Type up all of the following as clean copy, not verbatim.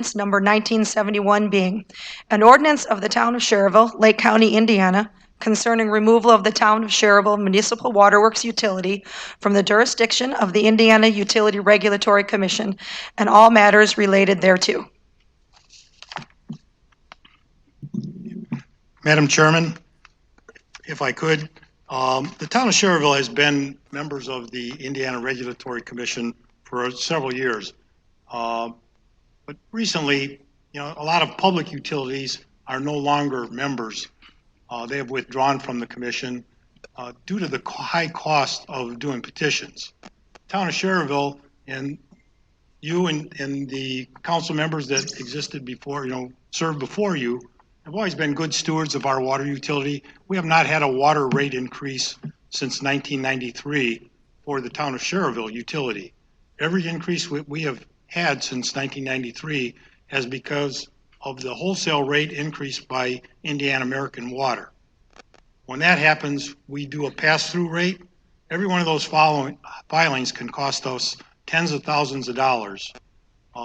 Number 1971 being an ordinance of the Town of Schererville, Lake County, Indiana, concerning removal of the Town of Schererville Municipal Waterworks Utility from the jurisdiction of the Indiana Utility Regulatory Commission and all matters related thereto. Madam Chairman, if I could, the Town of Schererville has been members of the Indiana Regulatory Commission for several years. But recently, a lot of public utilities are no longer members. They have withdrawn from the commission due to the high cost of doing petitions. Town of Schererville and you and the council members that existed before, served before you, have always been good stewards of our water utility. We have not had a water rate increase since 1993 for the Town of Schererville utility. Every increase we have had since 1993 has because of the wholesale rate increase by Indiana American Water. When that happens, we do a pass-through rate. Every one of those filings can cost us tens of thousands of dollars,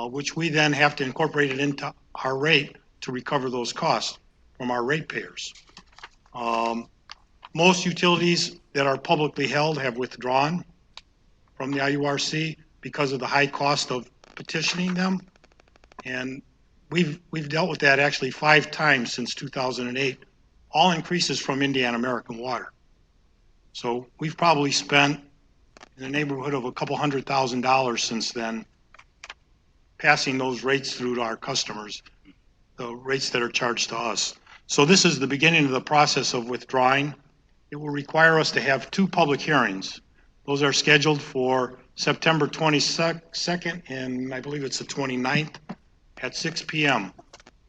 which we then have to incorporate it into our rate to recover those costs from our ratepayers. Most utilities that are publicly held have withdrawn from the IURC because of the high cost of petitioning them. And we've dealt with that actually 5 times since 2008, all increases from Indiana American Water. So we've probably spent in the neighborhood of a couple $100,000 since then, passing those rates through to our customers, the rates that are charged to us. So this is the beginning of the process of withdrawing. It will require us to have 2 public hearings. Those are scheduled for September 22nd and I believe it's the 29th at 6 p.m.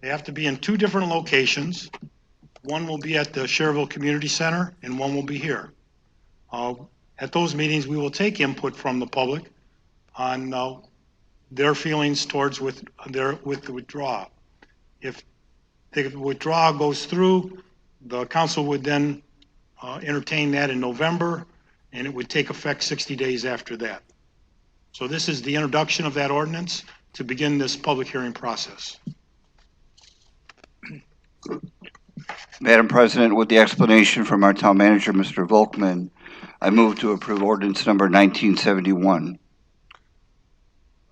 They have to be in 2 different locations. One will be at the Schererville Community Center and one will be here. At those meetings, we will take input from the public on their feelings towards with the withdrawal. If the withdrawal goes through, the council would then entertain that in November, and it would take effect 60 days after that. So this is the introduction of that ordinance to begin this public hearing process. Madam President, with the explanation from our town manager, Mr. Volkman, I move to approve ordinance number 1971.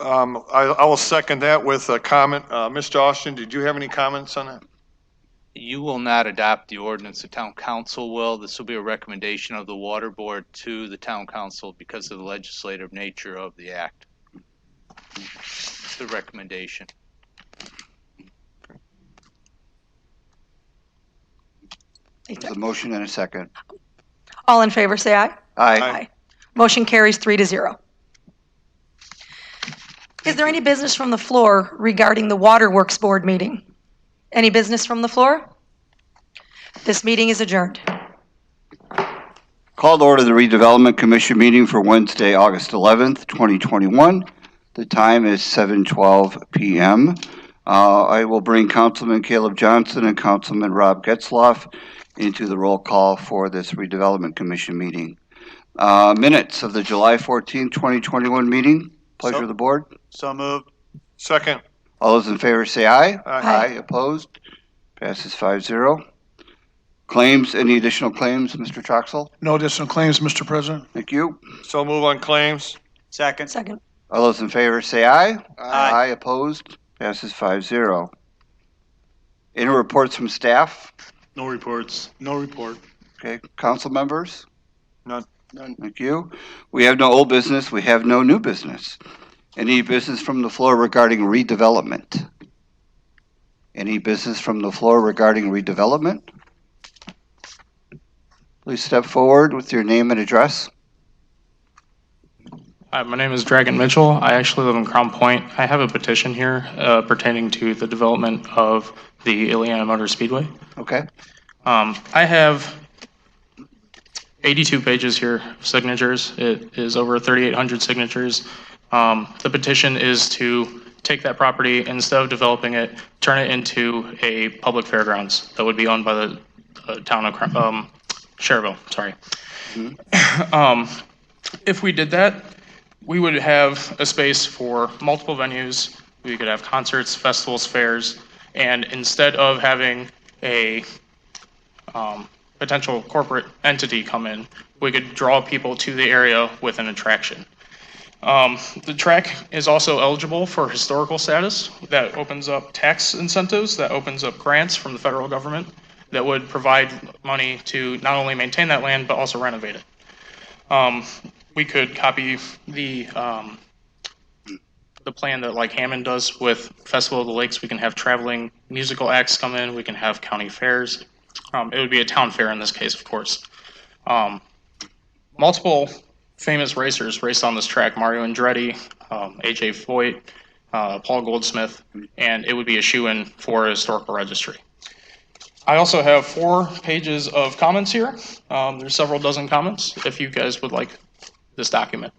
I will second that with a comment. Mr. Austin, did you have any comments on that? You will not adopt the ordinance, the town council will. This will be a recommendation of the water board to the town council because of the legislative nature of the act. It's the recommendation. There's a motion and a second. All in favor, say aye. Aye. Motion carries 3-0. Is there any business from the floor regarding the Waterworks Board meeting? Any business from the floor? This meeting is adjourned. Call to order the Redevelopment Commission meeting for Wednesday, August 11th, 2021. The time is 7:12 p.m. I will bring Councilman Caleb Johnson and Councilman Rob Getzloff into the roll call for this Redevelopment Commission meeting. Minutes of the July 14th, 2021 meeting. Pleasure of the board. So moved. Second. All those in favor say aye. Aye. Opposed? Passes 5-0. Claims, any additional claims, Mr. Troxel? No additional claims, Mr. President. Thank you. So move on claims. Second. Second. All those in favor say aye. Aye. Opposed? Passes 5-0. Any reports from staff? No reports. No report. Okay. Council members? None. Thank you. We have no old business. We have no new business. Any business from the floor regarding redevelopment? Any business from the floor regarding redevelopment? Please step forward with your name and address. Hi, my name is Dragon Mitchell. I actually live in Crown Point. I have a petition here pertaining to the development of the Indiana Motor Speedway. Okay. I have 82 pages here of signatures. It is over 3,800 signatures. The petition is to take that property, instead of developing it, turn it into a public fairgrounds that would be owned by the town of Schererville. Sorry. If we did that, we would have a space for multiple venues, We could have concerts, festivals, fairs, and instead of having a potential corporate entity come in, we could draw people to the area with an attraction. The track is also eligible for historical status. That opens up tax incentives, that opens up grants from the federal government that would provide money to not only maintain that land, but also renovate it. We could copy the plan that like Hammond does with Festival of the Lakes. We can have traveling musical acts come in. We can have county fairs. It would be a town fair in this case, of course. Multiple famous racers raced on this track: Mario Andretti, AJ Foyt, Paul Goldsmith, and it would be a shoe-in for a historical registry. I also have 4 pages of comments here. There's several dozen comments if you guys would like this document.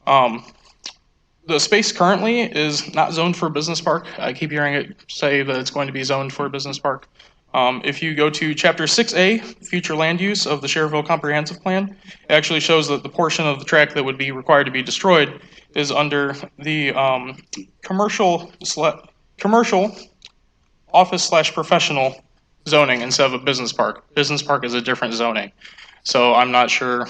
The space currently is not zoned for a business park. I keep hearing it say that it's going to be zoned for a business park. If you go to Chapter 6A, Future Land Use of the Schererville Comprehensive Plan, it actually shows that the portion of the track that would be required to be destroyed is under the commercial office/professional zoning instead of a business park. Business park is a different zoning. So I'm not sure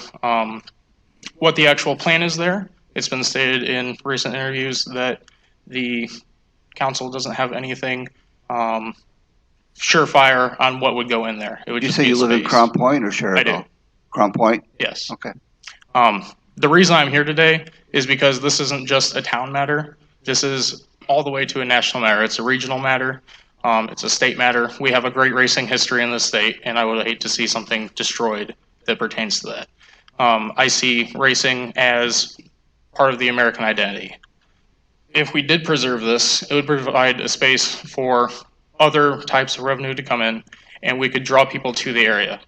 what the actual plan is there. It's been stated in recent interviews that the council doesn't have anything surefire on what would go in there. It would You just say be a you live in space. Crown Point or Schererville? I do. Crown Point? Yes. Okay. The reason I'm here today is because this isn't just a town matter. This is all the way to a national matter. It's a regional matter. It's a state matter. We have a great racing history in this state, and I would hate to see something destroyed that pertains to that. I see racing as part of the American identity. If we did preserve this, it would provide a space for other types of revenue to come in, and we could draw people to the area.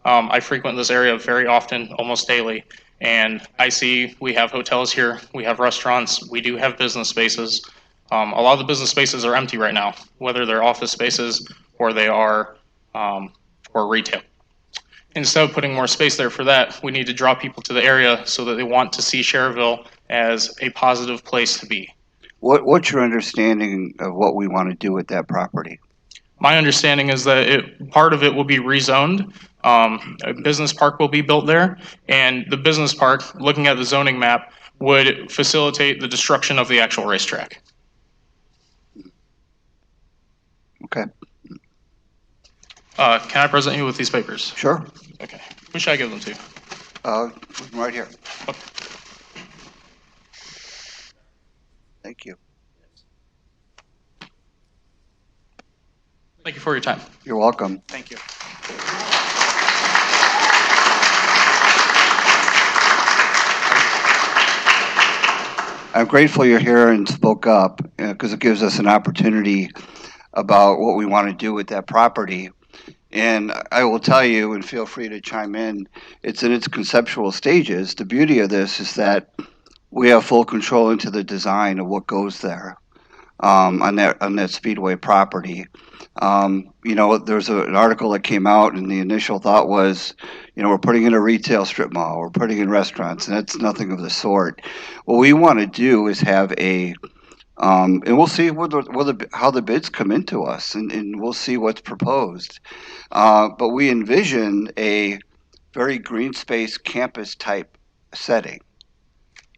I frequent this area very often, almost daily, and I see we have hotels here, we have restaurants, we do have business spaces. A lot of the business spaces are empty right now, whether they're office spaces or they are or retail. Instead of putting more space there for that, we need to draw people to the area so that they want to see Schererville as a positive place to be. What's your understanding of what we want to do with that property? My understanding is that part of it will be rezoned. A business park will be built there, and the business park, looking at the zoning map, would facilitate the destruction of the actual racetrack. Okay. Can I present you with these papers? Sure. Okay. Who should I give them to? Right here. Okay. Thank you. Thank you for your time. You're welcome. Thank you. I'm grateful you're here and spoke up because it gives us an opportunity about what we want to do with that property. And I will tell you, and feel free to chime in, it's in its conceptual stages. The beauty of this is that we have full control into the design of what goes there on that Speedway property. There's an article that came out, and the initial thought was, we're putting in a retail strip mall, we're putting in restaurants, and that's nothing of the sort. What we want to do is have and we'll see how the bids come into us, and we'll see what's proposed. But we envision a very green space campus type setting.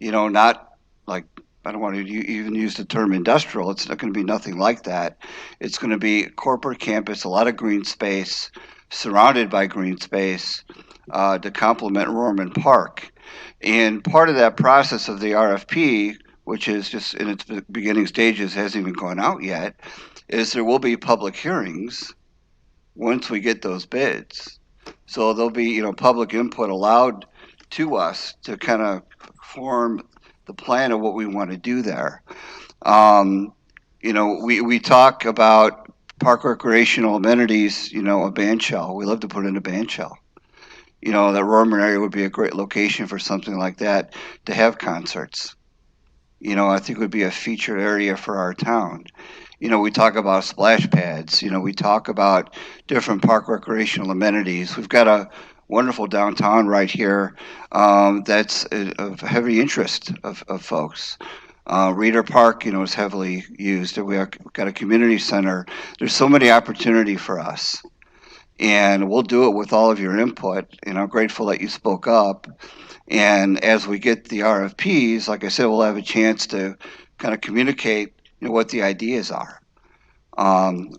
Not like, I don't want to even use the term industrial. It's not going to be nothing like that. It's going to be a corporate campus, a lot of green space, surrounded by green space to complement Rorman Park. And part of that process of the RFP, which is just in its beginning stages, hasn't even gone out yet, is there will be public hearings once we get those bids. So there'll be, public input allowed to us to kind of form the plan of what we want to do there. We talk about park recreational amenities, a band shell. We love to put in a band shell. That Rorman area would be a great location for something like that to have concerts. I think it would be a featured area for our town. We talk about splash pads. We talk about different park recreational amenities. We've got a wonderful downtown right here that's of heavy interest of folks. Reader Park, is heavily used. We've got a community center. There's so many opportunity for us. And we'll do it with all of your input. And I'm grateful that you spoke up. And as we get the RFPs, like I said, we'll have a chance to kind of communicate, what the ideas are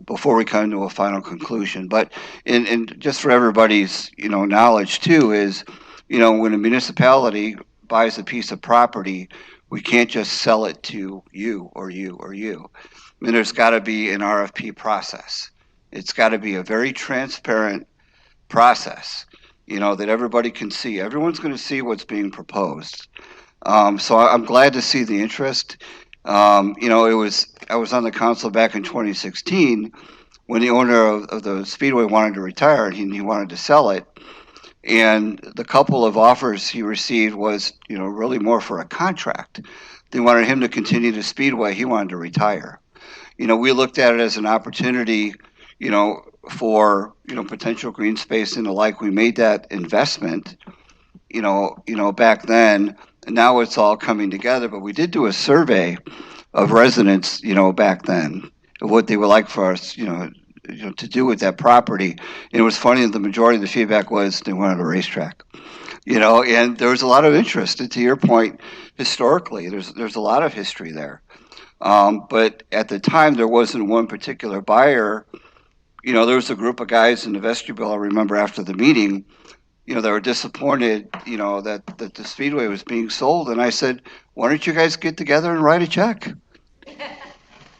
before we come to a final conclusion. But and just for everybody's knowledge too is, when a municipality buys a piece of property, we can't just sell it to you or you or you. I mean, there's got to be an RFP process. It's got to be a very transparent process, that everybody can see. Everyone's going to see what's being proposed. So I'm glad to see the interest. I was on the council back in 2016 when the owner of the Speedway wanted to retire and he wanted to sell it. And the couple of offers he received was, really more for a contract. They wanted him to continue the Speedway. He wanted to retire. We looked at it as an opportunity, for, potential green space and the like. We made that investment, back then. And now it's all coming together. But we did do a survey of residents, back then, of what they would like for us, to do with that property. And it was funny that the majority of the feedback was they wanted a racetrack. And there was a lot of interest. And to your point, historically, there's a lot of history there. But at the time, there wasn't one particular buyer. There was a group of guys in the vestibule, I remember after the meeting, they were disappointed, that the Speedway was being sold. And I said, why don't you guys get together and write a check?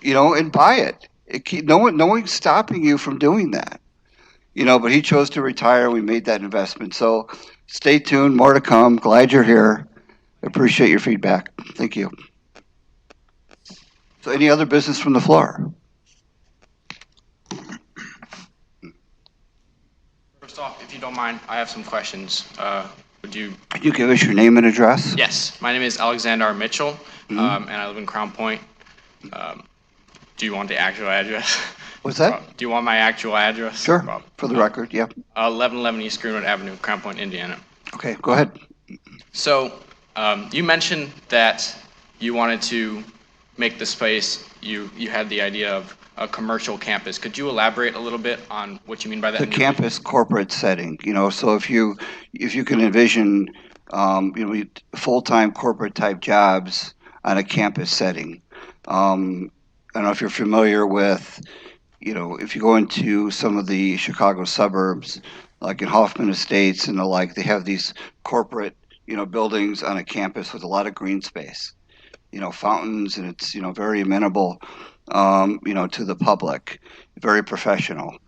And buy it. No one's stopping you from doing that. But he chose to retire. We made that investment. So stay tuned. More to come. Glad you're here. Appreciate your feedback. Thank you. So any other business from the floor? First off, if you don't mind, I have some questions. Could you give us your name and address? Yes, my name is Alexander Mitchell, and I live in Crown Point. Do you want the actual address? What's that? Do you want my actual address? Sure, for the record, yeah. 1111 East Greenwood Avenue, Crown Point, Indiana. Okay, go ahead. So, you mentioned that you wanted to make the space, you had the idea of a commercial campus. Could you elaborate a little bit on what you mean by that? The campus corporate setting, so if you can envision, full-time corporate type jobs on a campus setting. I don't know if you're familiar with, if you go into some of the Chicago suburbs, like in Hoffman Estates and the like, they have these corporate, buildings on a campus with a lot of green space, fountains, and it's, very amenable, to the public, very professional.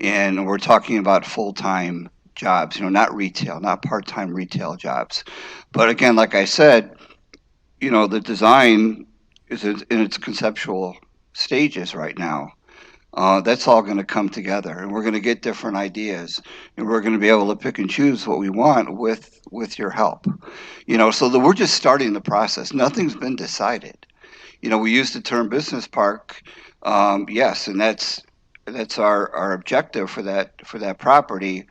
And we're talking about full-time jobs, not retail, not part-time retail jobs. But again, like I said, the design is in its conceptual stages right now. That's all going to come together, and we're going to get different ideas, and we're going to be able to pick and choose what we want with your help. So we're just starting the process. Nothing's been decided. We use the term business park, yes, and that's our objective for that property,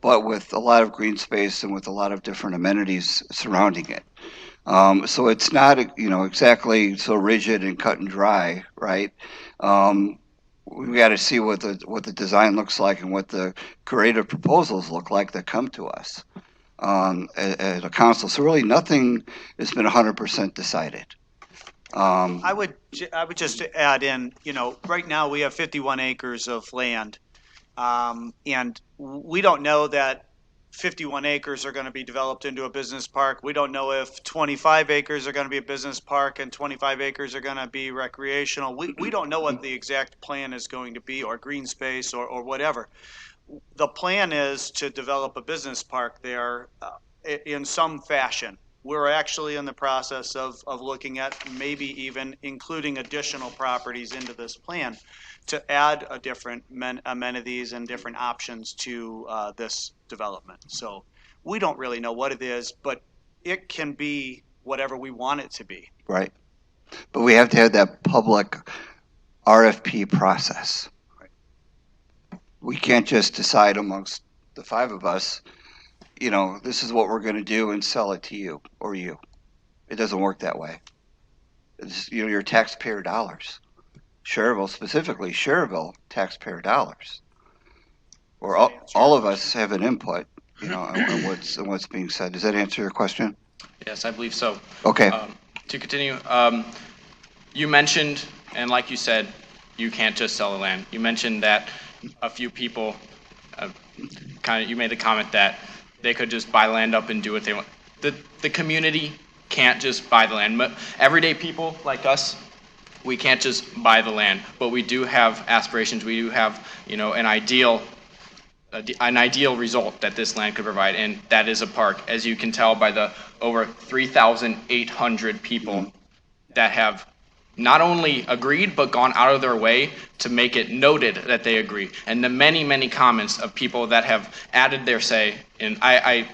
but with a lot of green space and with a lot of different amenities surrounding it. So it's not, exactly so rigid and cut and dry, right? We got to see what the design looks like and what the creative proposals look like that come to us as a council. So really, nothing has been 100% decided. I would just add in, right now we have 51 acres of land, and we don't know that 51 acres are going to be developed into a business park. We don't know if 25 acres are going to be a business park and 25 acres are going to be recreational. We don't know what the exact plan is going to be, or green space, or whatever. The plan is to develop a business park there in some fashion. We're actually in the process of looking at maybe even including additional properties into this plan to add a different amenities and different options to this development. So we don't really know what it is, but it can be whatever we want it to be. Right. But we have to have that public RFP process. Right. We can't just decide amongst the five of us, this is what we're going to do and sell it to you or you. It doesn't work that way. It's, your taxpayer dollars. Schererville, specifically Schererville taxpayer dollars. Or all of us have an input, on what's being said. Does that answer your question? Yes, I believe so. Okay. To continue, you mentioned, and like you said, you can't just sell the land. You mentioned that a few people, you made the comment that they could just buy land up and do what they want. The community can't just buy the land. Everyday people like us, we can't just buy the land, but we do have aspirations. We do have, an ideal result that this land could provide, and that is a park. As you can tell by the over 3,800 people that have not only agreed, but gone out of their way to make it noted that they agree. And the many, many comments of people that have added their say, and I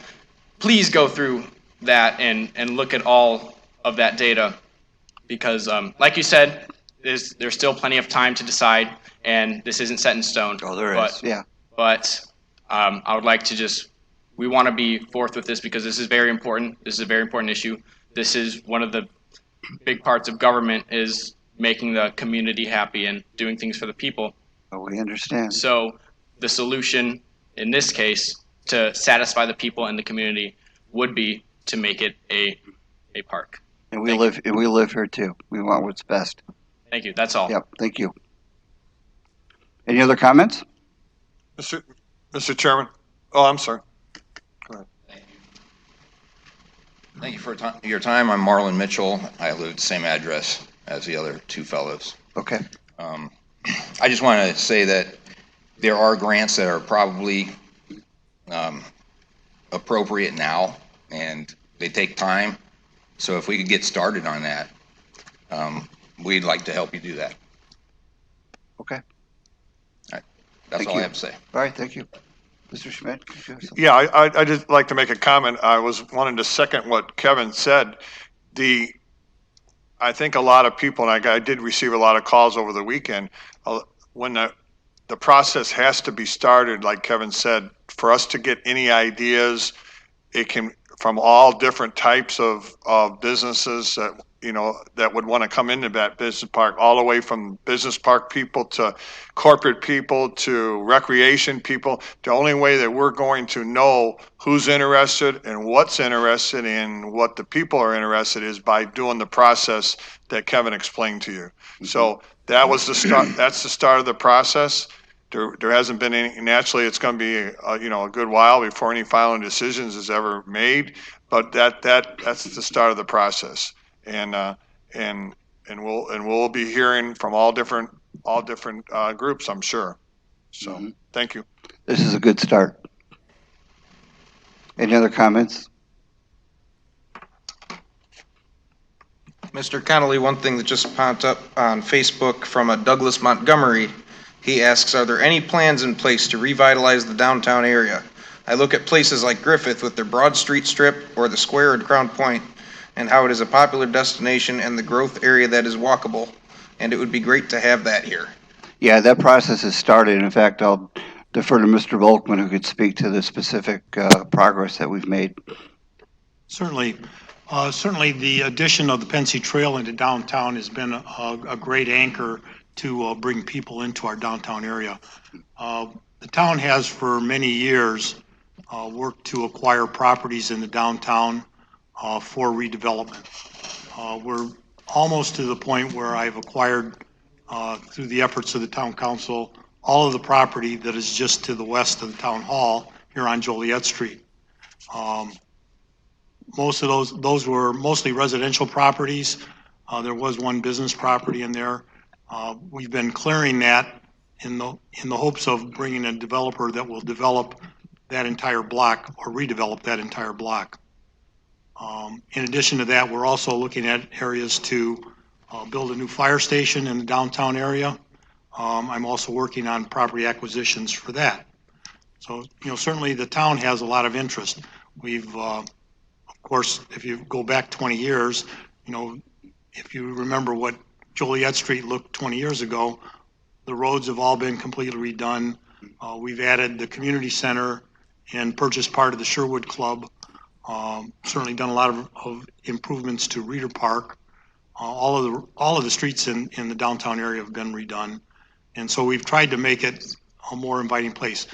please go through that and look at all of that data, because like you said, there's still plenty of time to decide, and this isn't set in stone. Oh, there is. Yeah. But I would like to we want to be forth with this because this is very important. This is a very important issue. This is one of the big parts of government, is making the community happy and doing things for the people. Oh, we understand. So the solution in this case to satisfy the people and the community would be to make it a park. And we live here too. We want what's best. Thank you. That's all. Yep. Thank you. Any other comments? Mr. Chairman? Oh, I'm sorry. Thank you for your time. I'm Marlon Mitchell. I live at the same address as the other two fellows. Okay. I just want to say that there are grants that are probably appropriate now, and they take time. So if we could get started on that, we'd like to help you do that. Okay. All right. That's Thank all you. I have to say. All right. Thank you. Mr. Schmidt, could you have something? Yeah, I just like to make a comment. I was wanting to second what Kevin said. I think a lot of people, and I did receive a lot of calls over the weekend, when the process has to be started, like Kevin said, for us to get any ideas, it can, from all different types of businesses that, that would want to come into that business park, all the way from business park people to corporate people to recreation people. The only way that we're going to know who's interested and what's interested in what the people are interested is by doing the process that Kevin explained to you. Mm-hmm. So that was the start. That's the start of the process. There hasn't been any. Naturally, it's going to be a good while before any final decisions is ever made. But that's the start of the process. And we'll be hearing from all different groups, I'm sure. So Thank you. This is a good start. Any other comments? Mr. Connolly, one thing that just popped up on Facebook from a Douglas Montgomery, he asks, are there any plans in place to revitalize the downtown area? I look at places like Griffith with their Broad Street strip or the square at Crown Point, and how it is a popular destination and the growth area that is walkable, and it would be great to have that here. Yeah, that process has started. In fact, I'll defer to Mr. Volkman, who could speak to the specific progress that we've made. Certainly. Certainly the addition of the Pensy Trail into downtown has been a great anchor to bring people into our downtown area. The town has for many years worked to acquire properties in the downtown for redevelopment. We're almost to the point where I've acquired, through the efforts of the town council, all of the property that is just to the west of the town hall here on Joliet Street. Most of those were mostly residential properties. There was one business property in there. We've been clearing that in the hopes of bringing a developer that will develop that entire block or redevelop that entire block. In addition to that, we're also looking at areas to build a new fire station in the downtown area. I'm also working on property acquisitions for that. So, certainly the town has a lot of interest. We've, of course, if you go back 20 years, if you remember what Joliet Street looked 20 years ago, the roads have all been completely redone. We've added the community center and purchased part of the Sherwood Club. Certainly done a lot of improvements to Reeder Park. all of the streets in the downtown area have been redone. And so we've tried to make it a more inviting place.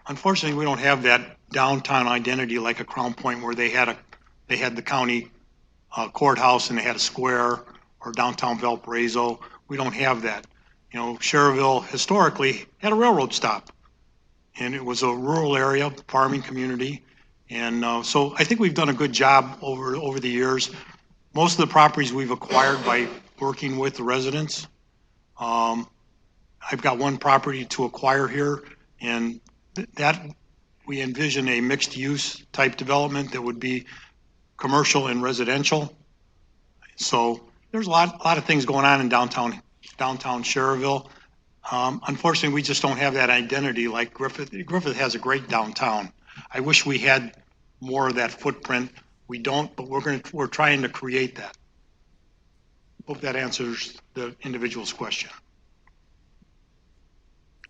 Unfortunately, we don't have that downtown identity like a Crown Point where they had the county courthouse and they had a square, or downtown Valparaiso. We don't have that. You know, Schererville historically had a railroad stop, and it was a rural area, farming community. And so I think we've done a good job over the years. Most of the properties we've acquired by working with the residents. I've got one property to acquire here, and that we envision a mixed-use type development that would be commercial and residential. So there's a lot of things going on in downtown Schererville. Unfortunately, we just don't have that identity like Griffith. Griffith has a great downtown. I wish we had more of that footprint. We don't, but we're trying to create that. Hope that answers the individual's question.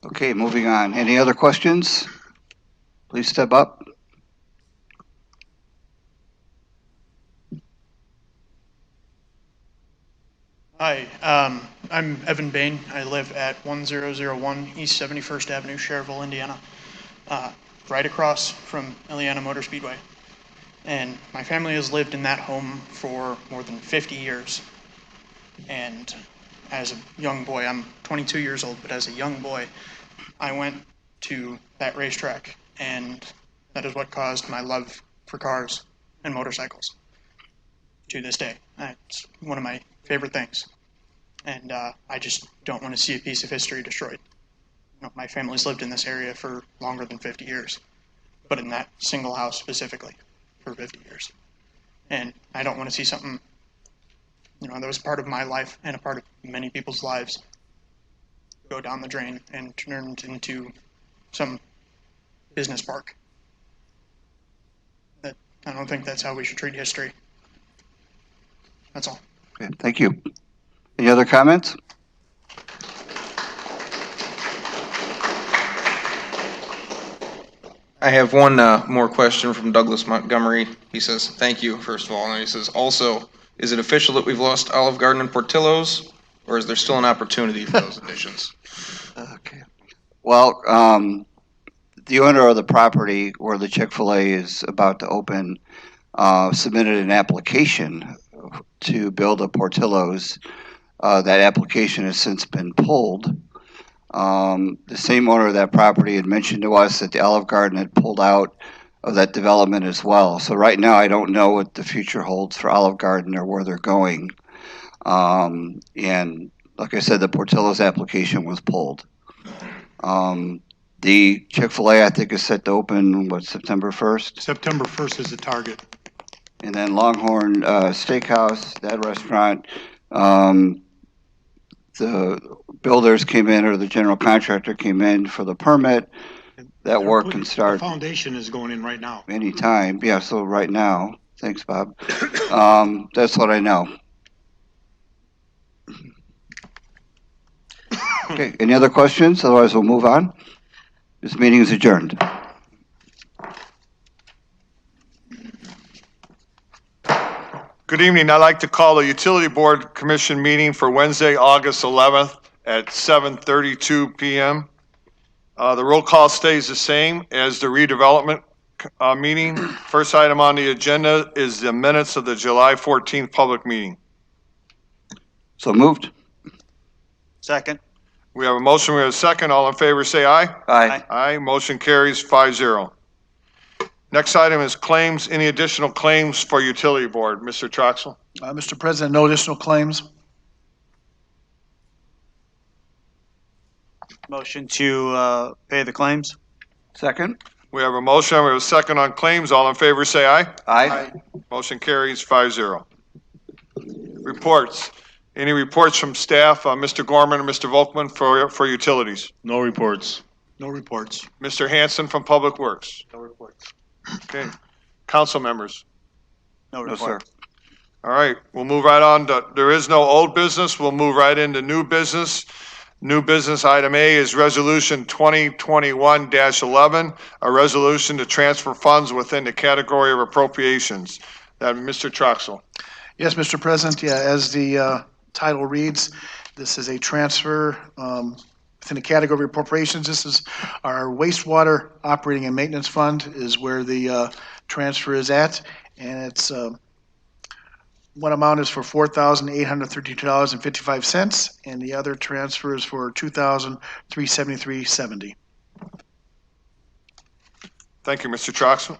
Okay, moving on. Any other questions? Please step up. Hi, I'm Evan Bain. I live at 1001 East 71st Avenue, Schererville, Indiana, right across from Indiana Motor Speedway. And my family has lived in that home for more than 50 years. And as a young boy, I'm 22 years old, but as a young boy, I went to that racetrack, and that is what caused my love for cars and motorcycles to this day. It's one of my favorite things. And I just don't want to see a piece of history destroyed. You know, my family's lived in this area for longer than 50 years, but in that single house specifically for 50 years. And I don't want to see something, you know, that was part of my life and a part of many people's lives go down the drain and turned into some business park. That I don't think that's how we should treat history. That's all. Okay, thank you. Any other comments? I have one more question from Douglas Montgomery. He says, thank you, first of all. And he says, also, is it official that we've lost Olive Garden and Portillo's, or is there still an opportunity for those additions? Okay. Well, the owner of the property where the Chick-fil-A is about to open submitted an application to build a Portillo's. That application has since been pulled. The same owner of that property had mentioned to us that the Olive Garden had pulled out of that development as well. So right now, I don't know what the future holds for Olive Garden or where they're going. And like I said, the Portillo's application was pulled. The Chick-fil-A, I think, is set to open, September 1st? September 1st is the target. And then Longhorn Steakhouse, that restaurant, the builders came in, or the general contractor came in for the permit. That work can start The foundation is going in right now. anytime. Yeah, so right now. Thanks, Bob. That's what I know. Okay, any other questions? Otherwise, we'll move on. This meeting is adjourned. Good evening. I'd like to call the Utility Board Commission meeting for Wednesday, August 11th at 7:32 p.m. The roll call stays the same as the redevelopment meeting. First item on the agenda is the minutes of the July 14th public meeting. So moved. Second. We have a motion, we have a second. All in favor, say aye. Aye. Aye. Motion carries 5-0. Next item is claims. Any additional claims for Utility Board? Mr. Troxel? Mr. President, no additional claims. Motion to pay the claims. Second. We have a motion, we have a second on claims. All in favor, say aye. Aye. Motion carries 5-0. Reports. Any reports from staff? Mr. Gorman or Mr. Volkman for utilities? No reports. No reports. Mr. Hanson from Public Works? No reports. Okay. Council members? No No, report. sir. All right, we'll move right on to, there is no old business. We'll move right into new business. New business item A is Resolution 2021-11, a resolution to transfer funds within the category of appropriations. That Mr. Troxel. Yes, Mr. President, yeah, as the title reads, this is a transfer within the category of appropriations. This is our wastewater operating and maintenance fund is where the transfer is at, and it's one amount is for $4,832.55, and the other transfer is for $2,373.70. Thank you, Mr. Troxel.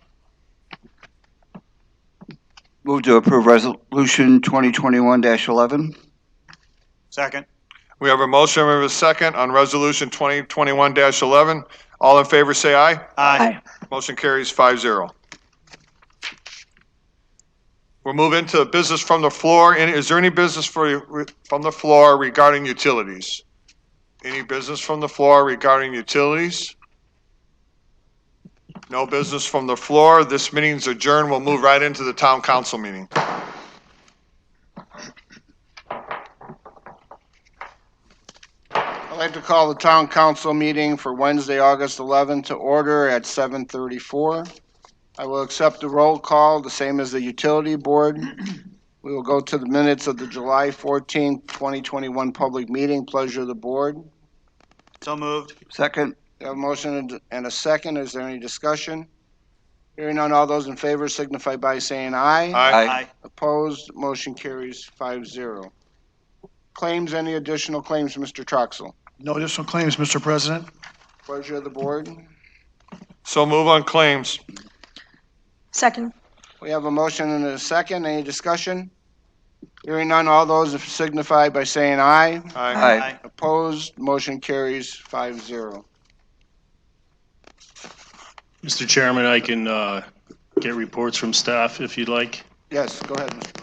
Move to approve Resolution 2021-11. Second. We have a motion, we have a second on Resolution 2021-11. All in favor, say aye. Aye. Motion carries 5-0. We'll move into business from the floor. Is there any business from the floor regarding utilities? Any business from the floor regarding utilities? No business from the floor. This meeting's adjourned. We'll move right into the town council meeting. I'd like to call the town council meeting for Wednesday, August 11th to order at 7:34. I will accept the roll call, the same as the utility board. We will go to the minutes of the July 14th, 2021 public meeting. Pleasure of the board. So moved. Second. We have a motion and a second. Is there any discussion? Hearing none, all those in favor signify by saying aye. Aye. Opposed, motion carries 5-0. Claims, any additional claims, Mr. Troxel? No additional claims, Mr. President. Pleasure of the board. So move on claims. Second. We have a motion and a second. Any discussion? Hearing none, all those signify by saying aye. Aye. Opposed, motion carries 5-0. Mr. Chairman, I can get reports from staff if you'd like. Yes, go ahead, Mr.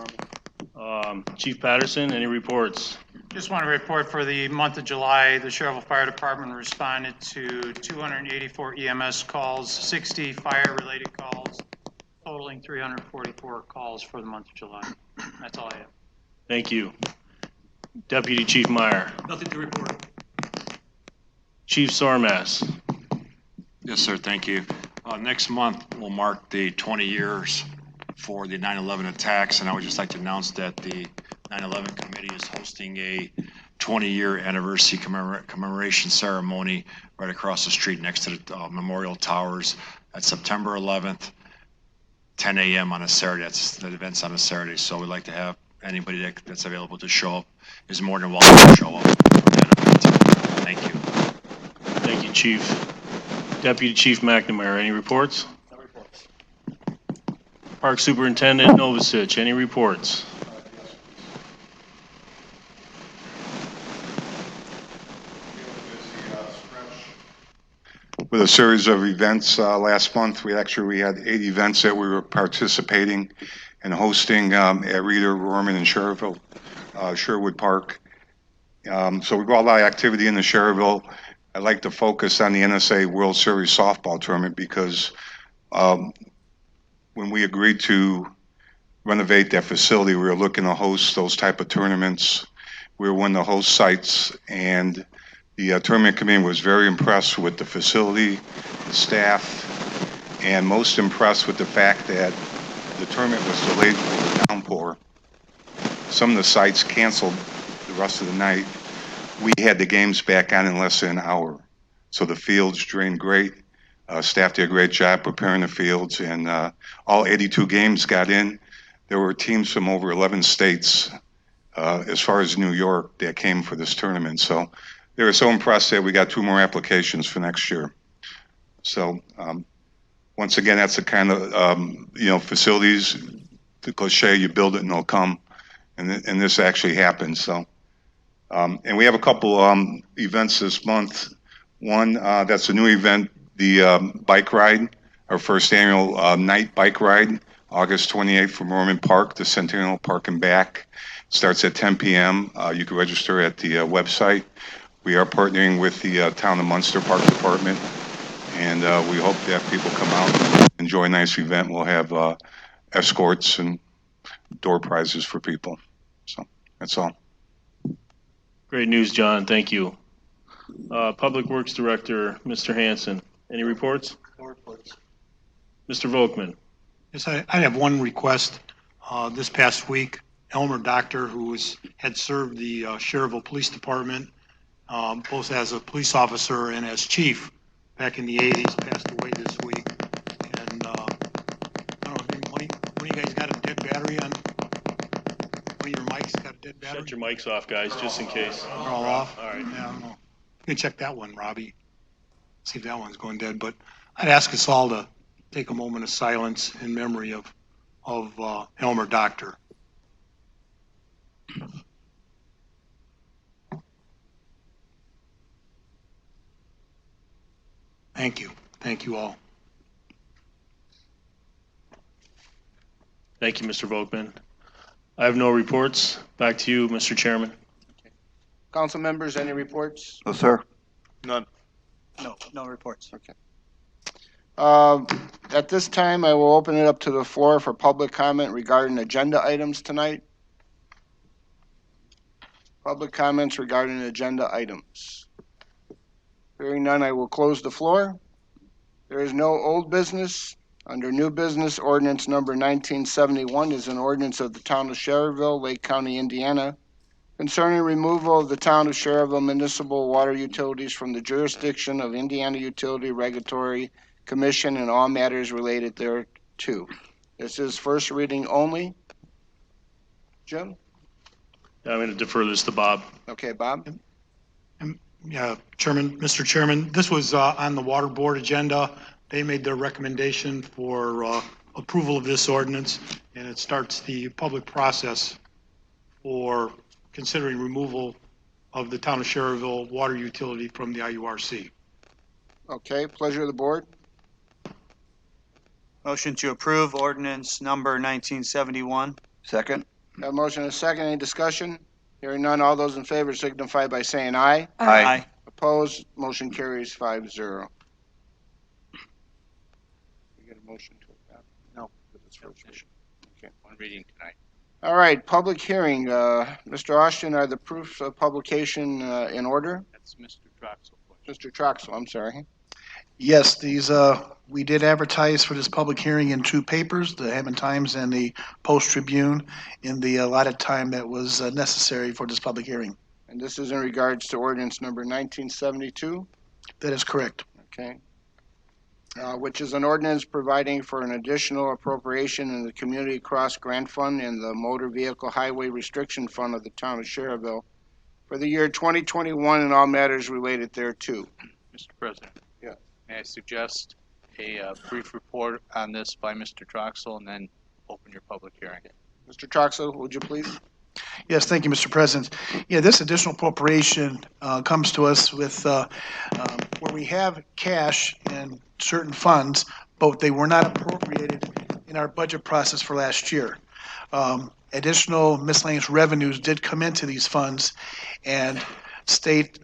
Norman. Chief Patterson, any reports? Just want to report for the month of July, the Schererville Fire Department responded to 284 EMS calls, 60 fire-related calls, totaling 344 calls for the month of July. That's all I have. Thank you. Deputy Chief Meyer. Nothing to report. Chief Sormas. Yes, sir. Thank you. Next month will mark the 20 years for the 9/11 attacks, and I would just like to announce that the 9/11 committee is hosting a 20-year anniversary commemoration ceremony right across the street next to the Memorial Towers at September 11th, 10 a.m. on a Saturday. The event's on a Saturday, so we'd like to have anybody that's available to show up is more than welcome to show up for that event. Thank you. Thank you, Chief. Deputy Chief McNamara, any reports? No reports. Park Superintendent Novacich, any reports? With a series of events last month, we had 8 events that we were participating and hosting at Reeder, Rorman, and Schererville, Sherwood Park. So we brought a lot of activity into Schererville. I'd like to focus on the NSA World Series softball tournament because when we agreed to renovate that facility, we were looking to host those type of tournaments. We were one of the host sites, and the tournament committee was very impressed with the facility, the staff, and most impressed with the fact that the tournament was delayed for the downpour. Some of the sites canceled the rest of the night. We had the games back on in less than an hour. So the fields drained great. Staff did a great job preparing the fields, and all 82 games got in. There were teams from over 11 states, as far as New York, that came for this tournament. So they were so impressed that we got 2 more applications for next year. So once again, that's the kind of, facilities, the cliche, you build it and they'll come. And this actually happened, so. And we have a couple events this month. One, that's a new event, the bike ride, our first annual night bike ride, August 28th from Rorman Park to Centennial Park and back. Starts at 10 p.m. You can register at the website. We are partnering with the Town of Munster Park Department, and we hope to have people come out and enjoy a nice event. We'll have escorts and door prizes for people. So that's all. Great news, John. Thank you. Public Works Director, Mr. Hanson, any reports? No reports. Mr. Volkman. Yes, I have one request. This past week, Elmer Doctor, who had served the Schererville Police Department, both as a police officer and as chief back in the 80s, passed away this week. And I don't know, one of you guys got a dead battery on? One of your mics got a dead battery? Shut your mics off, guys, just in case. They're all off? All right. Yeah, I don't know. You can check that one, Robbie. See if that one's going dead. But I'd ask us all to take a moment of silence in memory of Elmer Doctor. Thank you. Thank you all. Thank you, Mr. Volkman. I have no reports. Back to you, Mr. Chairman. Council members, any reports? No, sir. None. No reports. Okay. At this time, I will open it up to the floor for public comment regarding agenda items tonight. Public comments regarding agenda items. Hearing none, I will close the floor. There is no old business. Under new business, ordinance number 1971 is an ordinance of the town of Schererville, Lake County, Indiana, concerning removal of the town of Schererville municipal water utilities from the jurisdiction of Indiana Utility Regulatory Commission and all matters related thereto. This is first reading only. Jim? I'm going to defer this to Bob. Okay, Bob? Yeah, Mr. Chairman, this was on the Water Board agenda. They made their recommendation for approval of this ordinance, and it starts the public process for considering removal of the town of Schererville water utility from the IURC. Okay, pleasure of the board. Motion to approve ordinance number 1971. Second? Have a motion and a second. Any discussion? Hearing none, all those in favor signify by saying aye. Aye. Opposed, motion carries 5-0. You get a motion to adopt? No, because it's first reading. Okay. One reading tonight. All right, public hearing. Mr. Austin, are the proofs of publication in order? That's Mr. Troxel. Mr. Troxel, I'm sorry. Yes, these, we did advertise for this public hearing in two papers, the Hammond Times and the Post Tribune, in the allotted time that was necessary for this public hearing. And this is in regards to ordinance number 1972? That is correct. Okay. Which is an ordinance providing for an additional appropriation in the Community Cross Grant Fund and the Motor Vehicle Highway Restriction Fund of the town of Schererville for the year 2021 and all matters related thereto. Mr. President. Yeah. May I suggest a brief report on this by Mr. Troxel and then open your public hearing? Mr. Troxel, would you please? Yes, thank you, Mr. President. Yeah, this additional appropriation comes to us with where we have cash in certain funds, but they were not appropriated in our budget process for last year. Additional miscellaneous revenues did come into these funds, and states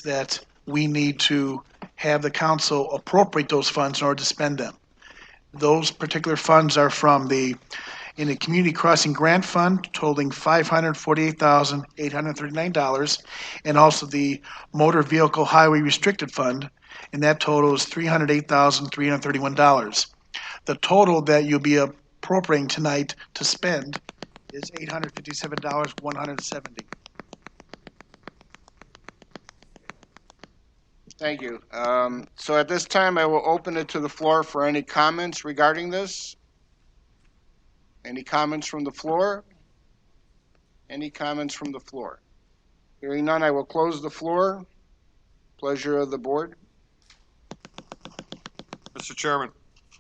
that we need to have the council appropriate those funds in order to spend them. Those particular funds are in the Community Crossing Grant Fund totaling $548,839, and also the Motor Vehicle Highway Restricted Fund, and that total is $308,331. The total that you'll be appropriating tonight to spend is $857,170. Thank you. So at this time, I will open it to the floor for any comments regarding this. Any comments from the floor? Any comments from the floor? Hearing none, I will close the floor. Pleasure of the board. Mr. Chairman,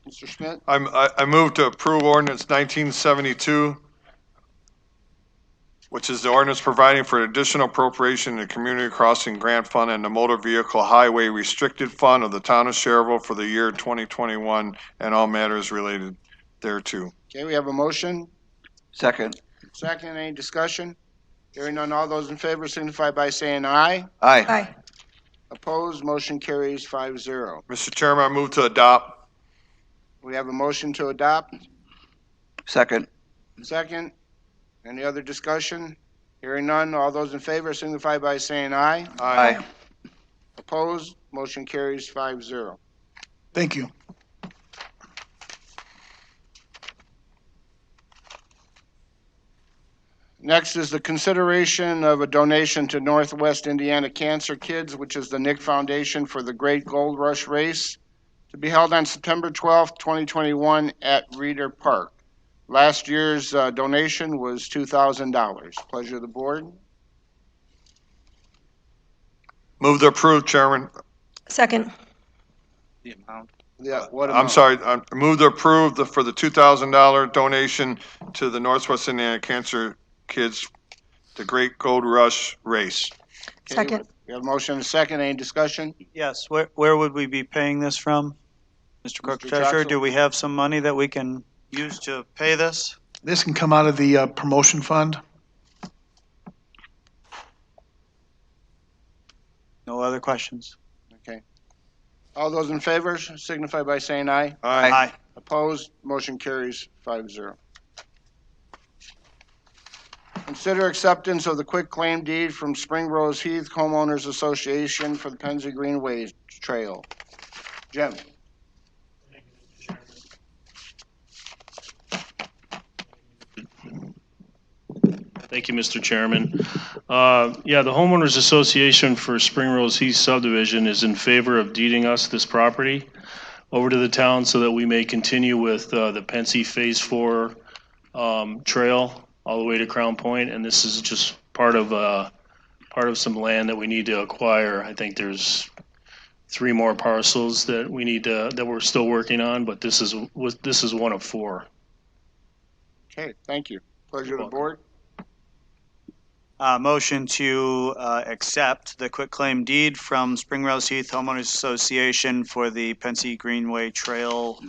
Mr. Schmidt? I move to approve ordinance 1972, which is the ordinance providing for additional appropriation in the Community Crossing Grant Fund and the Motor Vehicle Highway Restricted Fund of the town of Schererville for the year 2021 and all matters related thereto. Okay, we have a motion. Second? Second, any discussion? Hearing none, all those in favor signify by saying aye. Aye. Aye. Opposed, motion carries 5-0. Mr. Chairman, I move to adopt. We have a motion to adopt. Second? Second, any other discussion? Hearing none, all those in favor signify by saying aye. Aye. Opposed, motion carries 5-0. Thank you. Next is the consideration of a donation to Northwest Indiana Cancer Kids, which is the Nick Foundation for the Great Gold Rush Race, to be held on September 12th, 2021 at Reeder Park. Last year's donation was $2,000. Pleasure of the board. Move to approve, Chairman. Second. The amount. Yeah, what I'm amount? sorry, move to approve for the $2,000 donation to the Northwest Indiana Cancer Kids, the Great Gold Rush Race. Okay, Second. We have a motion and a second. Any discussion? Yes, where would we be paying this from? Mr. Clerk Mr. Treasurer, Troxel? do we have some money that we can use to pay this? This can come out of the promotion fund. No other questions? Okay. All those in favor signify by saying aye. Aye. Opposed, motion carries 5-0. Consider acceptance of the quitclaim deed from Spring Rose Heath Homeowners Association for the Pennsy Greenway Trail. Jim? Thank you, Mr. Chairman. Yeah, the homeowners association for Spring Rose Heath subdivision is in favor of deeding us this property over to the town so that we may continue with the Pensy Phase 4 trail all the way to Crown Point, and this is just part of some land that we need to acquire. I think there's 3 more parcels that we need to, that we're still working on, but this is one of 4. Okay, thank you. Pleasure of the board. Motion to accept the quitclaim deed from Spring Rose Heath Homeowners Association for the Pensy Greenway Trail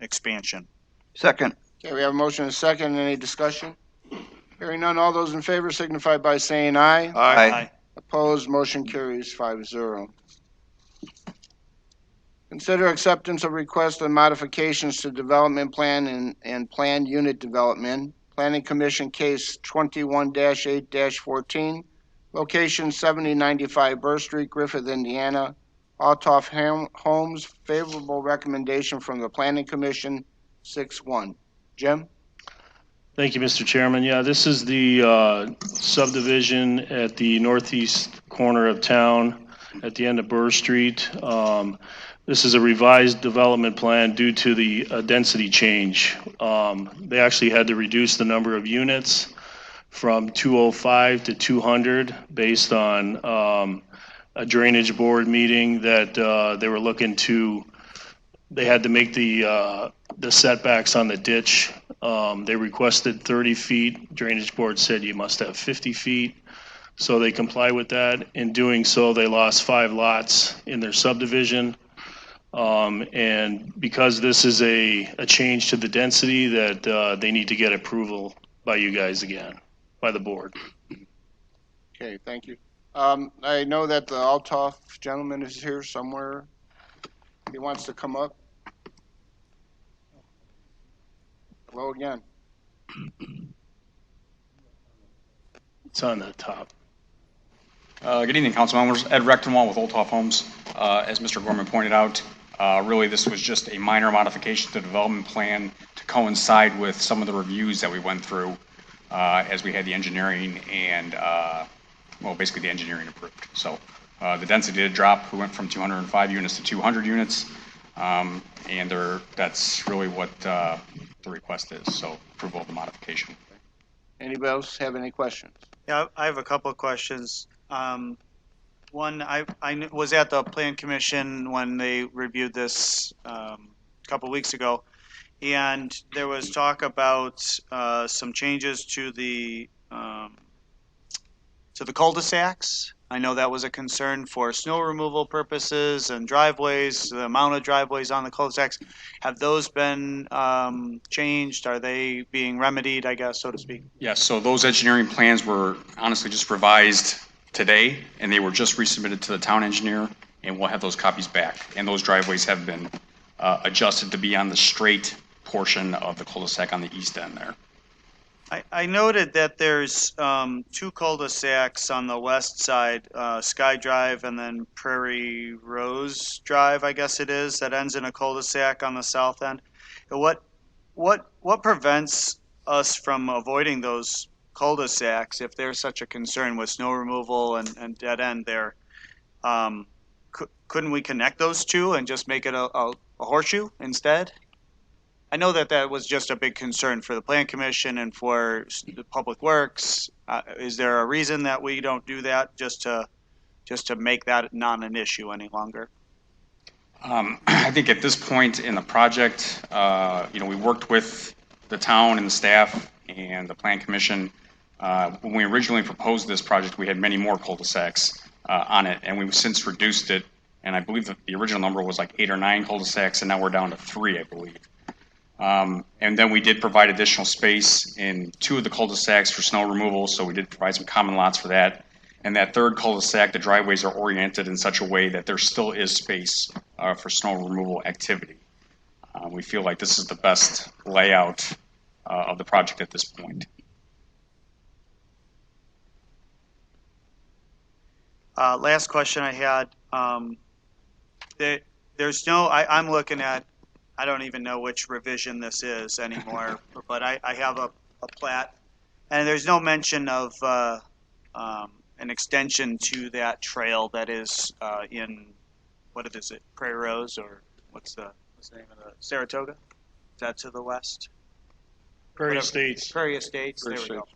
expansion. Second. Okay, we have a motion and a second. Any discussion? Hearing none, all those in favor signify by saying aye. Aye. Opposed, motion carries 5-0. Consider acceptance of request and modifications to development plan and planned unit development. Planning Commission Case 21-8-14, location 7095 Burr Street, Griffith, Indiana. Altoff Homes, favorable recommendation from the Planning Commission, 6-1. Jim? Thank you, Mr. Chairman. Yeah, this is the subdivision at the northeast corner of town at the end of Burr Street. This is a revised development plan due to the density change. They actually had to reduce the number of units from 205 to 200 based on a drainage board meeting that they were looking to, they had to make the setbacks on the ditch. They requested 30 feet. Drainage board said you must have 50 feet. So they comply with that. In doing so, they lost 5 lots in their subdivision. And because this is a change to the density, that they need to get approval by you guys again, by the board. Okay, thank you. I know that the Altoff gentleman is here somewhere. He wants to come up. Hello again. It's on the top. Good evening, council members. Ed Rechtenwald with Altoff Homes. As Mr. Gorman pointed out, really this was just a minor modification to the development plan to coincide with some of the reviews that we went through as we had the engineering and, well, basically the engineering approved. So the density did drop. We went from 205 units to 200 units. And that's really what the request is. So approval of the modification. Anybody else have any questions? Yeah, I have a couple of questions. One, I was at the Plan Commission when they reviewed this a couple weeks ago, and there was talk about some changes to the cul-de-sacs. I know that was a concern for snow removal purposes and driveways, the amount of driveways on the cul-de-sacs. Have those been changed? Are they being remedied, I guess, so to speak? Yes, so those engineering plans were honestly just revised today, and they were just resubmitted to the town engineer, and we'll have those copies back. And those driveways have been adjusted to be on the straight portion of the cul-de-sac on the east end there. I noted that there's 2 cul-de-sacs on the west side, Sky Drive and then Prairie Rose Drive, I guess it is, that ends in a cul-de-sac on the south end. What prevents us from avoiding those cul-de-sacs, if there's such a concern with snow removal and dead end there, couldn't we connect those two and just make it a horseshoe instead? I know that that was just a big concern for the Plan Commission and for the Public Works. Is there a reason that we don't do that just to make that not an issue any longer? I think at this point in the project, we worked with the town and the staff and the Plan Commission. When we originally proposed this project, we had many more cul-de-sacs on it, and we've since reduced it. And I believe that the original number was like 8 or 9 cul-de-sacs, and now we're down to 3, I believe. And then we did provide additional space in 2 of the cul-de-sacs for snow removal, so we did provide some common lots for that. And that third cul-de-sac, the driveways are oriented in such a way that there still is space for snow removal activity. We feel like this is the best layout of the project at this point. Last question I had, there's no, I'm looking at, I don't even know which revision this is anymore, but I have a plat, and there's no mention of an extension to that trail that is in, what is it, Prairie Rose, or what's the name of the, Saratoga? Is that to the west? Prairie Whatever. Estates. Prairie Estates, Prairie there we go.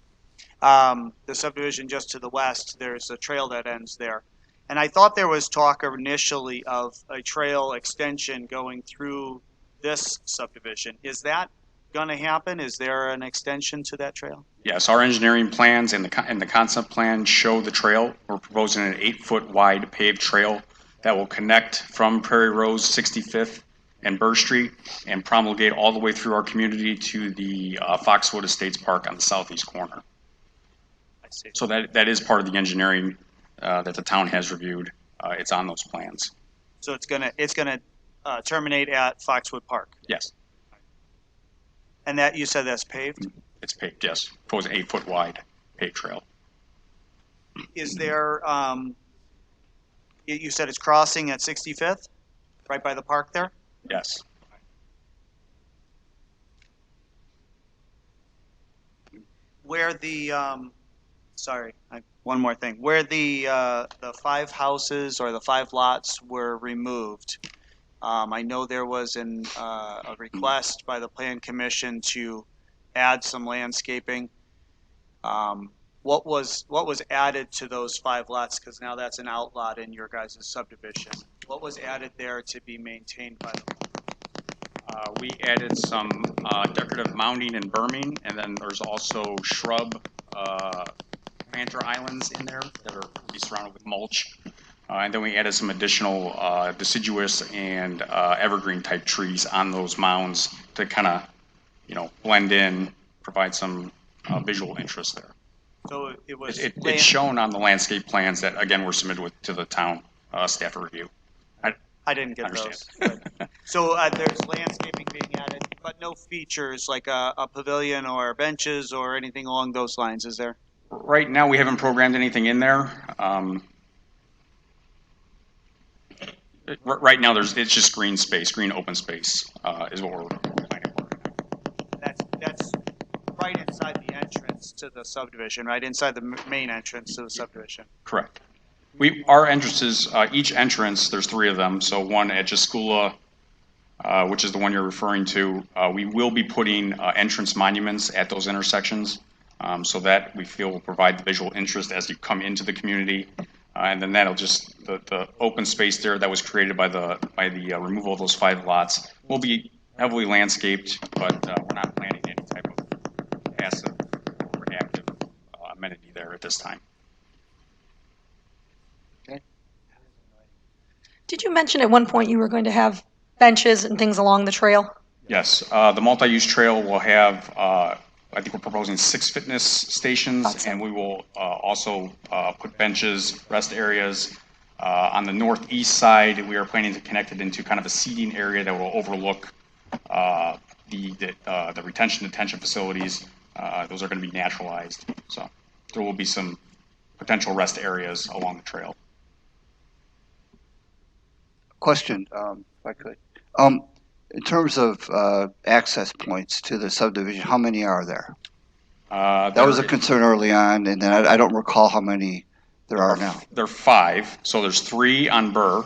Estates. The subdivision just to the west, there's a trail that ends there. And I thought there was talk initially of a trail extension going through this subdivision. Is that going to happen? Is there an extension to that trail? Yes, our engineering plans and the concept plan show the trail. We're proposing an 8-foot wide paved trail that will connect from Prairie Rose, 65th, and Burr Street, and promulgate all the way through our community to the Foxwood Estates Park on the southeast corner. I see. So that is part of the engineering that the town has reviewed. It's on those plans. So it's gonna terminate at Foxwood Park, Yes, and that you said that's paved. it's paved, yes. Proposing 8-foot wide paved trail. Is there? You said it's crossing at 65th, right by the park there. Yes. Where the one more thing. Where the 5 houses or the 5 lots were removed, I know there was a request by the Plan Commission to add some landscaping. What was added to those 5 lots? Because now that's an outlot in your guys' subdivision. What was added there to be maintained by the? We added some decorative mounding and berming, and then there's also shrub planter islands in there that are be surrounded with mulch. And then we added some additional deciduous and evergreen type trees on those mounds to kind of, blend in, provide some visual interest there. So it was. It's shown on the landscape plans that, again, were submitted to the town staff review. I didn't get those. But- So there's landscaping being added, but no features like a pavilion or benches or anything along those lines, is there? Right now, we haven't programmed anything in there. Right now, it's just green space, green open space is what we're planning for. That's right inside the entrance to the subdivision, right? Inside the main entrance to the subdivision. Correct. Our entrances, each entrance, there's 3 of them. So one at Jaskula, which is the one you're referring to. We will be putting entrance monuments at those intersections, so that we feel will provide the visual interest as you come into the community. And then that'll just, the open space there that was created by the removal of those 5 lots will be heavily landscaped, but we're not planning any type of passive or active amenity there at this time. Did you mention at one point you were going to have benches and things along the trail? Yes, the multi-use trail will have, I think we're proposing 6 fitness stations, and we will also put benches, rest areas. On the northeast side, we are planning to connect it into kind of a seating area that will overlook the detention facilities. Those are going to be naturalized, so there will be some potential rest areas along the trail. Question, if I could. In terms of access points to the subdivision, how many are there? That was a concern early on, and then I don't recall how many there are now. There are 5, so there's 3 on Burr,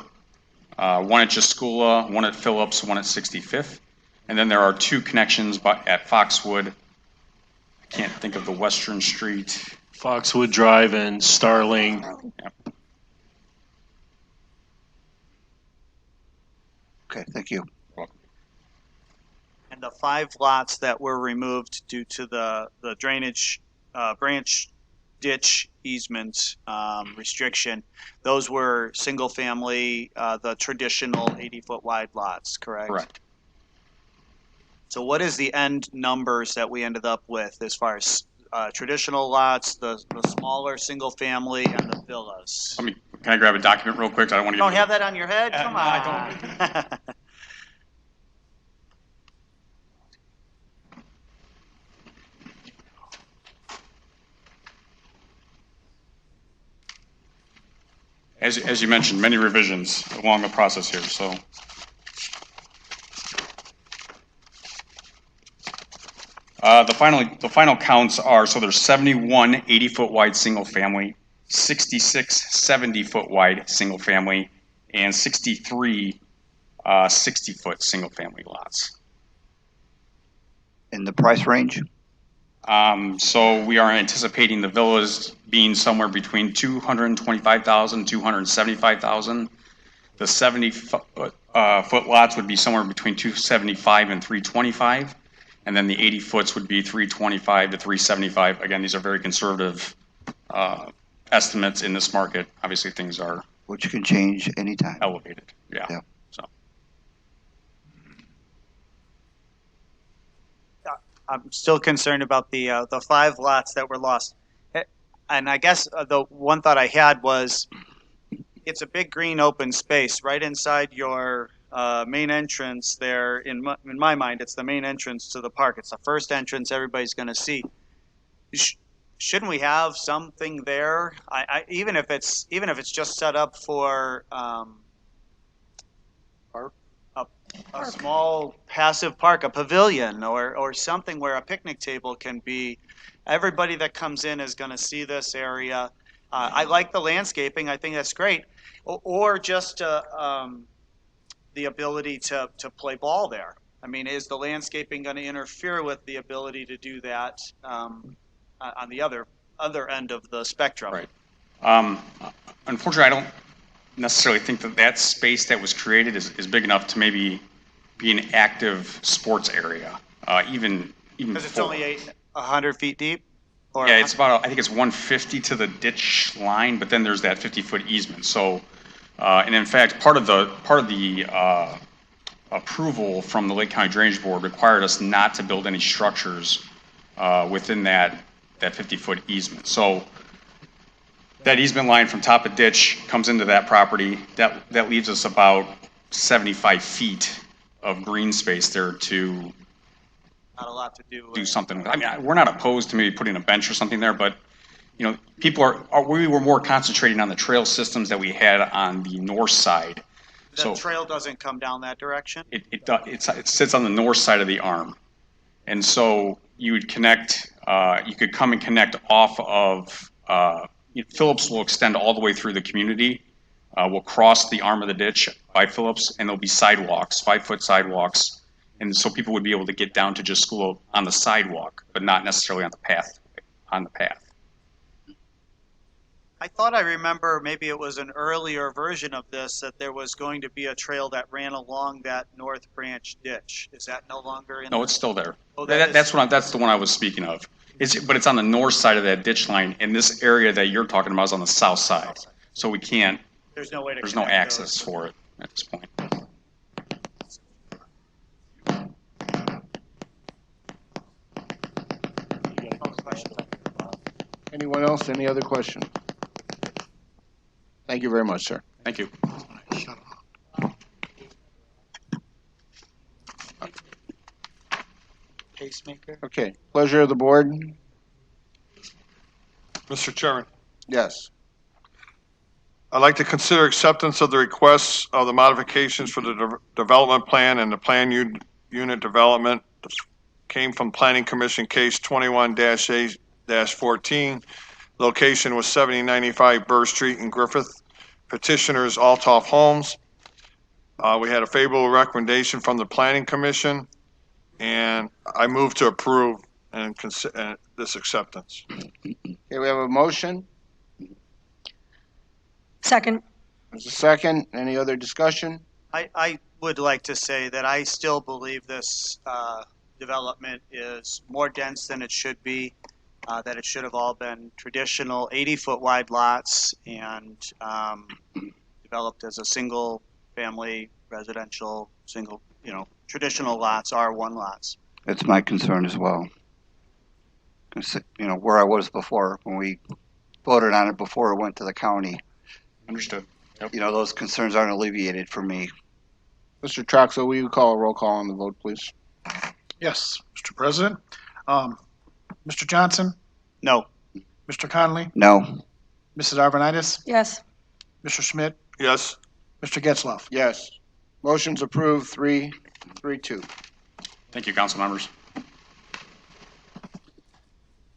1 at Jaskula, 1 at Phillips, 1 at 65th, and then there are 2 connections at Foxwood. I can't think of the Western Street. Foxwood Drive and Starling. Yep. Okay, thank you. And the 5 lots that were removed due to the drainage, branch ditch easement restriction, those were single-family, the traditional 80-foot wide lots, correct? Correct. So what is the end numbers that we ended up with as far as traditional lots, the smaller single-family, and the villas? Can I grab a document real quick? I don't want to. You don't have that on your head? Come on. I don't. As you mentioned, many revisions along the process here, so. The final counts are, so there's 71 80-foot wide single family, 66 70-foot wide single family, and 63 60-foot single family lots. In the price range? So we are anticipating the villas being somewhere between 225,000, 275,000. The 70-foot lots would be somewhere between 275 and 325. And then the 80-foots would be 325 to 375. Again, these are very conservative estimates in this market. Obviously, things are. Which can change anytime. Elevated, yeah. So. I'm still concerned about the 5 lots that were lost. And I guess the one thought I had was, it's a big green open space right inside your main entrance there. In my mind, it's the main entrance to the park. It's the first entrance everybody's going to see. Shouldn't we have something there? Even if it's just set up for a small passive park, a pavilion, or something where a picnic table can be. Everybody that comes in is going to see this area. I like the landscaping. I think that's great. Or just the ability to play ball there. I mean, is the landscaping going to interfere with the ability to do that on the other end of the spectrum? Right. Unfortunately, I don't necessarily think that space that was created is big enough to maybe be an active sports area, even because it's only 100 feet deep. Or yeah, it's about I think it's 150 to the ditch line, but then there's that 50-foot easement. So, and in fact, part of the approval from the Lake County Drainage Board required us not to build any structures within that 50-foot easement. So. That easement line from top of ditch comes into that property. That leaves us about 75 feet of green space there to not a lot to do something with. I mean, we're not opposed to maybe putting a bench or something there, but people we were more concentrating on the trail systems that we had on the north side. The trail doesn't come down that direction? It sits on the north side of the arm. And so you would connect, you could come and connect off of, Phillips will extend all the way through the community. We'll cross the arm of the ditch by Phillips, and there'll be sidewalks, 5-foot sidewalks. And so people would be able to get down to just school on the sidewalk, but not necessarily on the path. I thought I remember maybe it was an earlier version of this that there was going to be a trail that ran along that north branch ditch. Is that no longer in? No, it's still there. Oh, that's the one I was speaking of. But it's on the north side of that ditch line, and this area that you're talking about is on the south side. So we can't. There's no way to. There's no access for it at this point. Anyone else? Any other question? Thank you very much, sir. Thank you. Pacemaker. Okay, pleasure of the board. Mr. Chairman, Yes. I'd like to consider acceptance of the requests of the modifications for the development plan and the plan unit development came from Planning Commission Case 21-A-14. Location was 7095 Burr Street in Griffith. Petitioners Altoff Homes. We had a favorable recommendation from the Planning Commission, and I move to approve and this acceptance. Okay, we have a motion. Second. There's a second. Any other discussion? I would like to say that I still believe this development is more dense than it should be, that it should have all been traditional 80-foot wide lots and developed as a single-family residential, traditional lots, R1 lots. It's my concern as well. 'Cause, where I was before, when we voted on it before it went to the county. Understood. Yep. Those concerns aren't alleviated for me. Mr. Troxel, will you call a roll call on the vote, please? Yes, Mr. President. Mr. Johnson, No. Mr. Conley, No. Mrs. Arvanitis, Yes. Mr. Schmidt, Yes. Mr. Getzloff. Yes. Motion's approved, 3-2. Thank you, council members.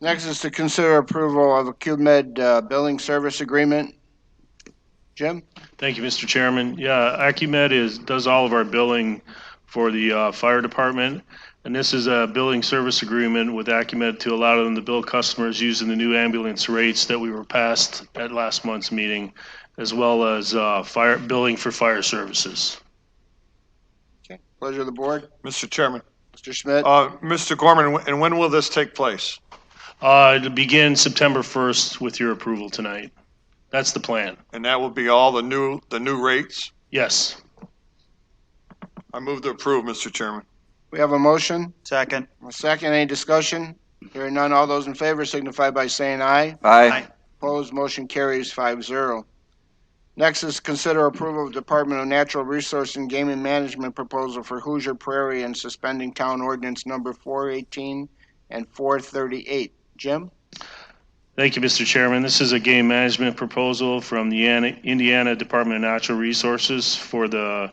Next is to consider approval of a QMed billing service agreement. Jim? Thank you, Mr. Chairman. Yeah, Acumed does all of our billing for the fire department, and this is a billing service agreement with Acumed to allow them to bill customers using the new ambulance rates that we were passed at last month's meeting, as well as fire billing for fire services. Okay. Pleasure of the board. Mr. Chairman. Mr. Schmidt? Mr. Gorman, and when will this take place? It'll begin September 1st with your approval tonight. That's the plan. And that will be all the new rates? Yes. I move to approve, Mr. Chairman. We have a motion. Second. A second. Any discussion? Hearing none, all those in favor signify by saying aye. Aye. Opposed, motion carries 5-0. Next is consider approval of Department of Natural Resource and Gaming Management proposal for Hoosier Prairie and suspending town ordinance number 418 and 438. Jim? Thank you, Mr. Chairman. This is a game management proposal from the Indiana Department of Natural Resources for the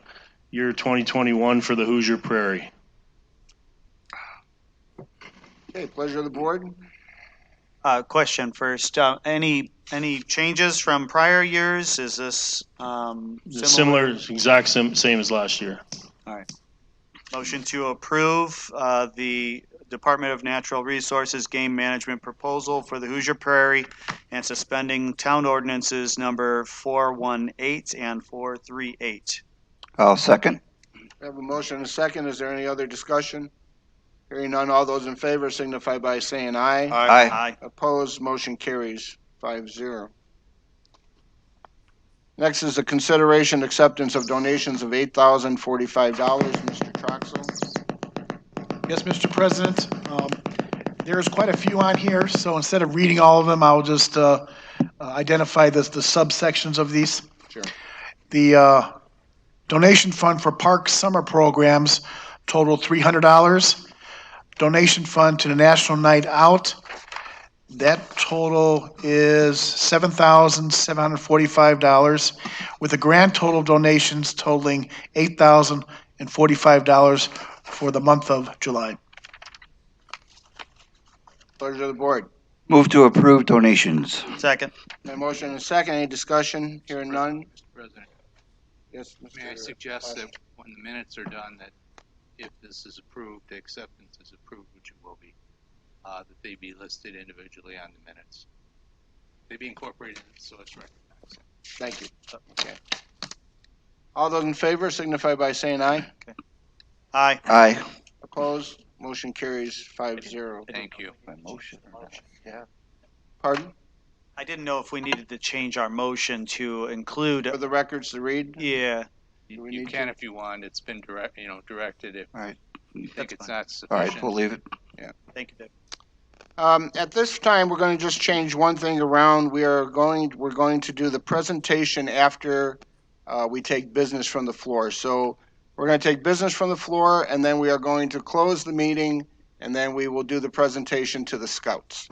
year 2021 for the Hoosier Prairie. Okay, pleasure of the board. Question first. Any changes from prior years? Is this Similar, exact same as last year. All right. Motion to approve the Department of Natural Resources Game Management proposal for the Hoosier Prairie and suspending town ordinances number 418 and 438. I'll second. We have a motion and a second. Is there any other discussion? Hearing none, all those in favor signify by saying aye. Aye. Aye. Opposed, motion carries 5-0. Next is the consideration acceptance of donations of $8,045. Mr. Troxel? Yes, Mr. President. There's quite a few on here, so instead of reading all of them, I'll just identify the subsections of these. Sure. The donation fund for park summer programs totaled $300. Donation fund to the National Night Out, that total is $7,745, with a grand total of donations totaling $8,045 for the month of July. Pleasure of the board. Move to approve donations. Second. My motion and a second. Any discussion? Hearing none. Mr. President, Yes, Mr. may I suggest that when the minutes are done, that if this is approved, the acceptance is approved, which it will be, that they be listed individually on the minutes. They be incorporated, so it's recognized. Thank you. Okay. All those in favor signify by saying aye. Okay. Aye. Aye. Opposed? Motion carries 5-0. Thank you. Yeah. Pardon? I didn't know if we needed to change our motion to include. For the records to read? Yeah. You can if you want. It's been directed if All right. you think it's not All right, sufficient. we'll leave it. Thank you, Dave. At this time, we're going to just change one thing around. We're going to do the presentation after we take business from the floor. So we're going to take business from the floor, and then we are going to close the meeting, and then we will do the presentation to the scouts.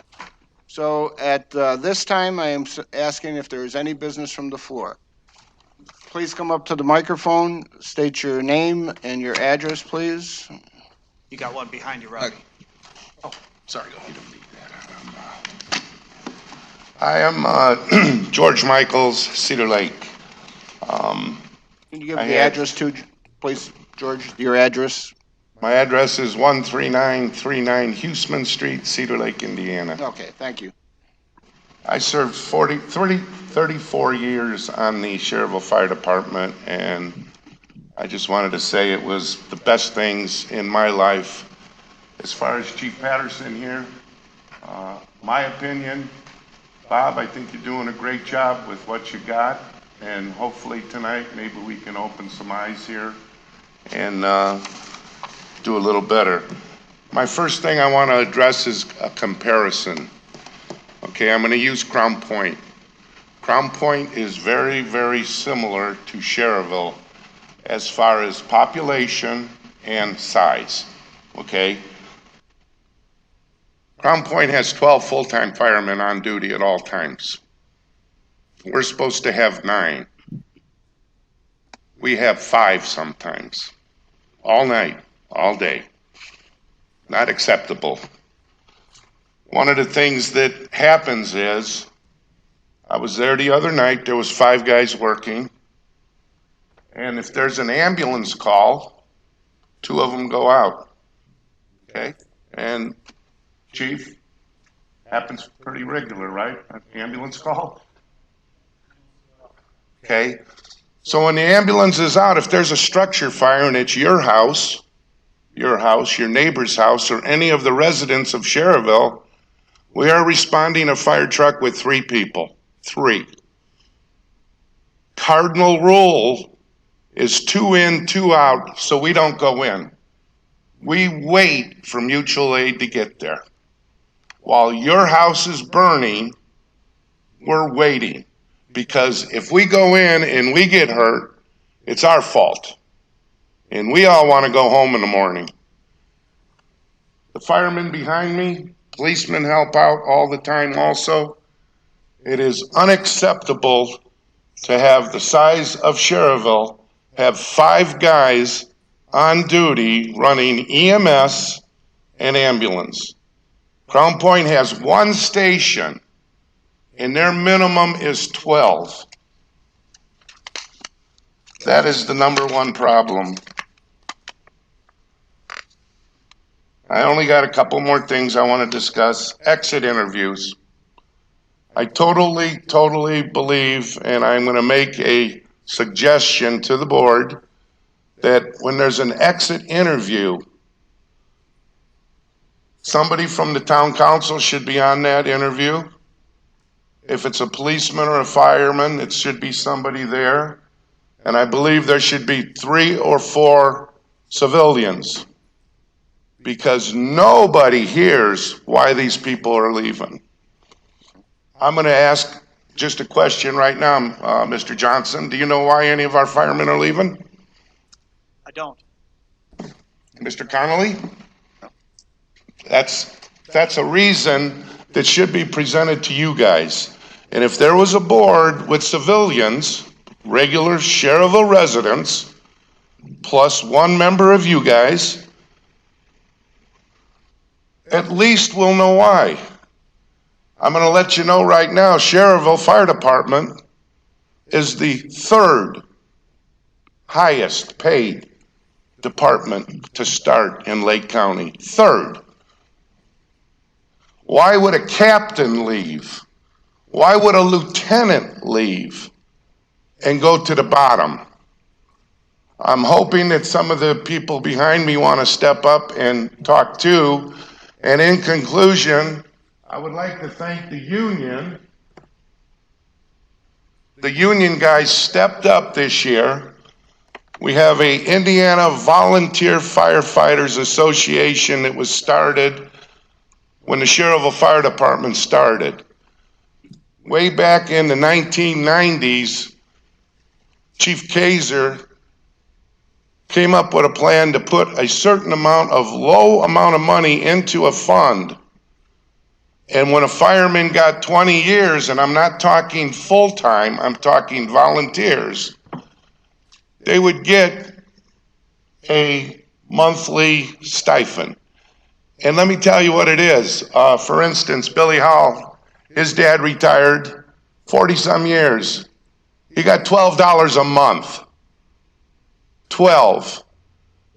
So at this time, I am asking if there is any business from the floor. Please come up to the microphone, state your name and your address, please. You got one behind you, Robbie. Sorry, go ahead. I am George Michaels, Cedar Lake. Can you give I the had- address too, please, George, your address? My address is 13939 Huseman Street, Cedar Lake, Indiana. Okay, thank you. I served 34 years on the Schererville Fire Department, and I just wanted to say it was the best things in my life. As far as Chief Patterson here, my opinion, Bob, I think you're doing a great job with what you got, and hopefully tonight maybe we can open some eyes here and do a little better. My first thing I want to address is a comparison. Okay, I'm going to use Crown Point. Crown Point is very, very similar to Schererville as far as population and size. Okay? Crown Point has 12 full-time firemen on duty at all times. We're supposed to have 9. We have 5 sometimes. All night, all day. Not acceptable. One of the things that happens is, I was there the other night, there was 5 guys working, and if there's an ambulance call, 2 of them go out. Okay? And Chief, happens pretty regular, right? An ambulance call? Okay? So when the ambulance is out, if there's a structure fire and it's your house, your neighbor's house, or any of the residents of Schererville, we are responding a fire truck with 3 people. 3. Cardinal rule is 2 in, 2 out, so we don't go in. We wait for mutual aid to get there. While your house is burning, we're waiting. Because if we go in and we get hurt, it's our fault. And we all want to go home in the morning. The firemen behind me, policemen help out all the time also. It is unacceptable to have the size of Schererville have 5 guys on duty running EMS and ambulance. Crown Point has 1 station, and their minimum is 12. That is the number 1 problem. I only got a couple more things I want to discuss. Exit interviews. I totally believe, and I'm going to make a suggestion to the board, that when there's an exit interview, somebody from the town council should be on that interview. If it's a policeman or a fireman, it should be somebody there. And I believe there should be 3 or 4 civilians, because nobody hears why these people are leaving. I'm going to ask just a question right now, Mr. Johnson. Do you know why any of our firemen are leaving? I don't. Mr. Connolly? That's a reason that should be presented to you guys. And if there was a board with civilians, regular Schererville residents, plus 1 member of you guys, at least we'll know why. I'm going to let you know right now, Schererville Fire Department is the 3rd highest paid department to start in Lake County. 3rd. Why would a captain leave? Why would a lieutenant leave and go to the bottom? I'm hoping that some of the people behind me want to step up and talk too. And in conclusion, I would like to thank the union. The union guys stepped up this year. We have a Indiana Volunteer Firefighters Association that was started when the Schererville Fire Department started. Way back in the 1990s, Chief Kaiser came up with a plan to put a certain low amount of money into a fund. And when a fireman got 20 years, and I'm not talking full-time, I'm talking volunteers, they would get a monthly stipend. And let me tell you what it is. For instance, Billy Hall, his dad retired 40-some years. He got $12 a month. 12.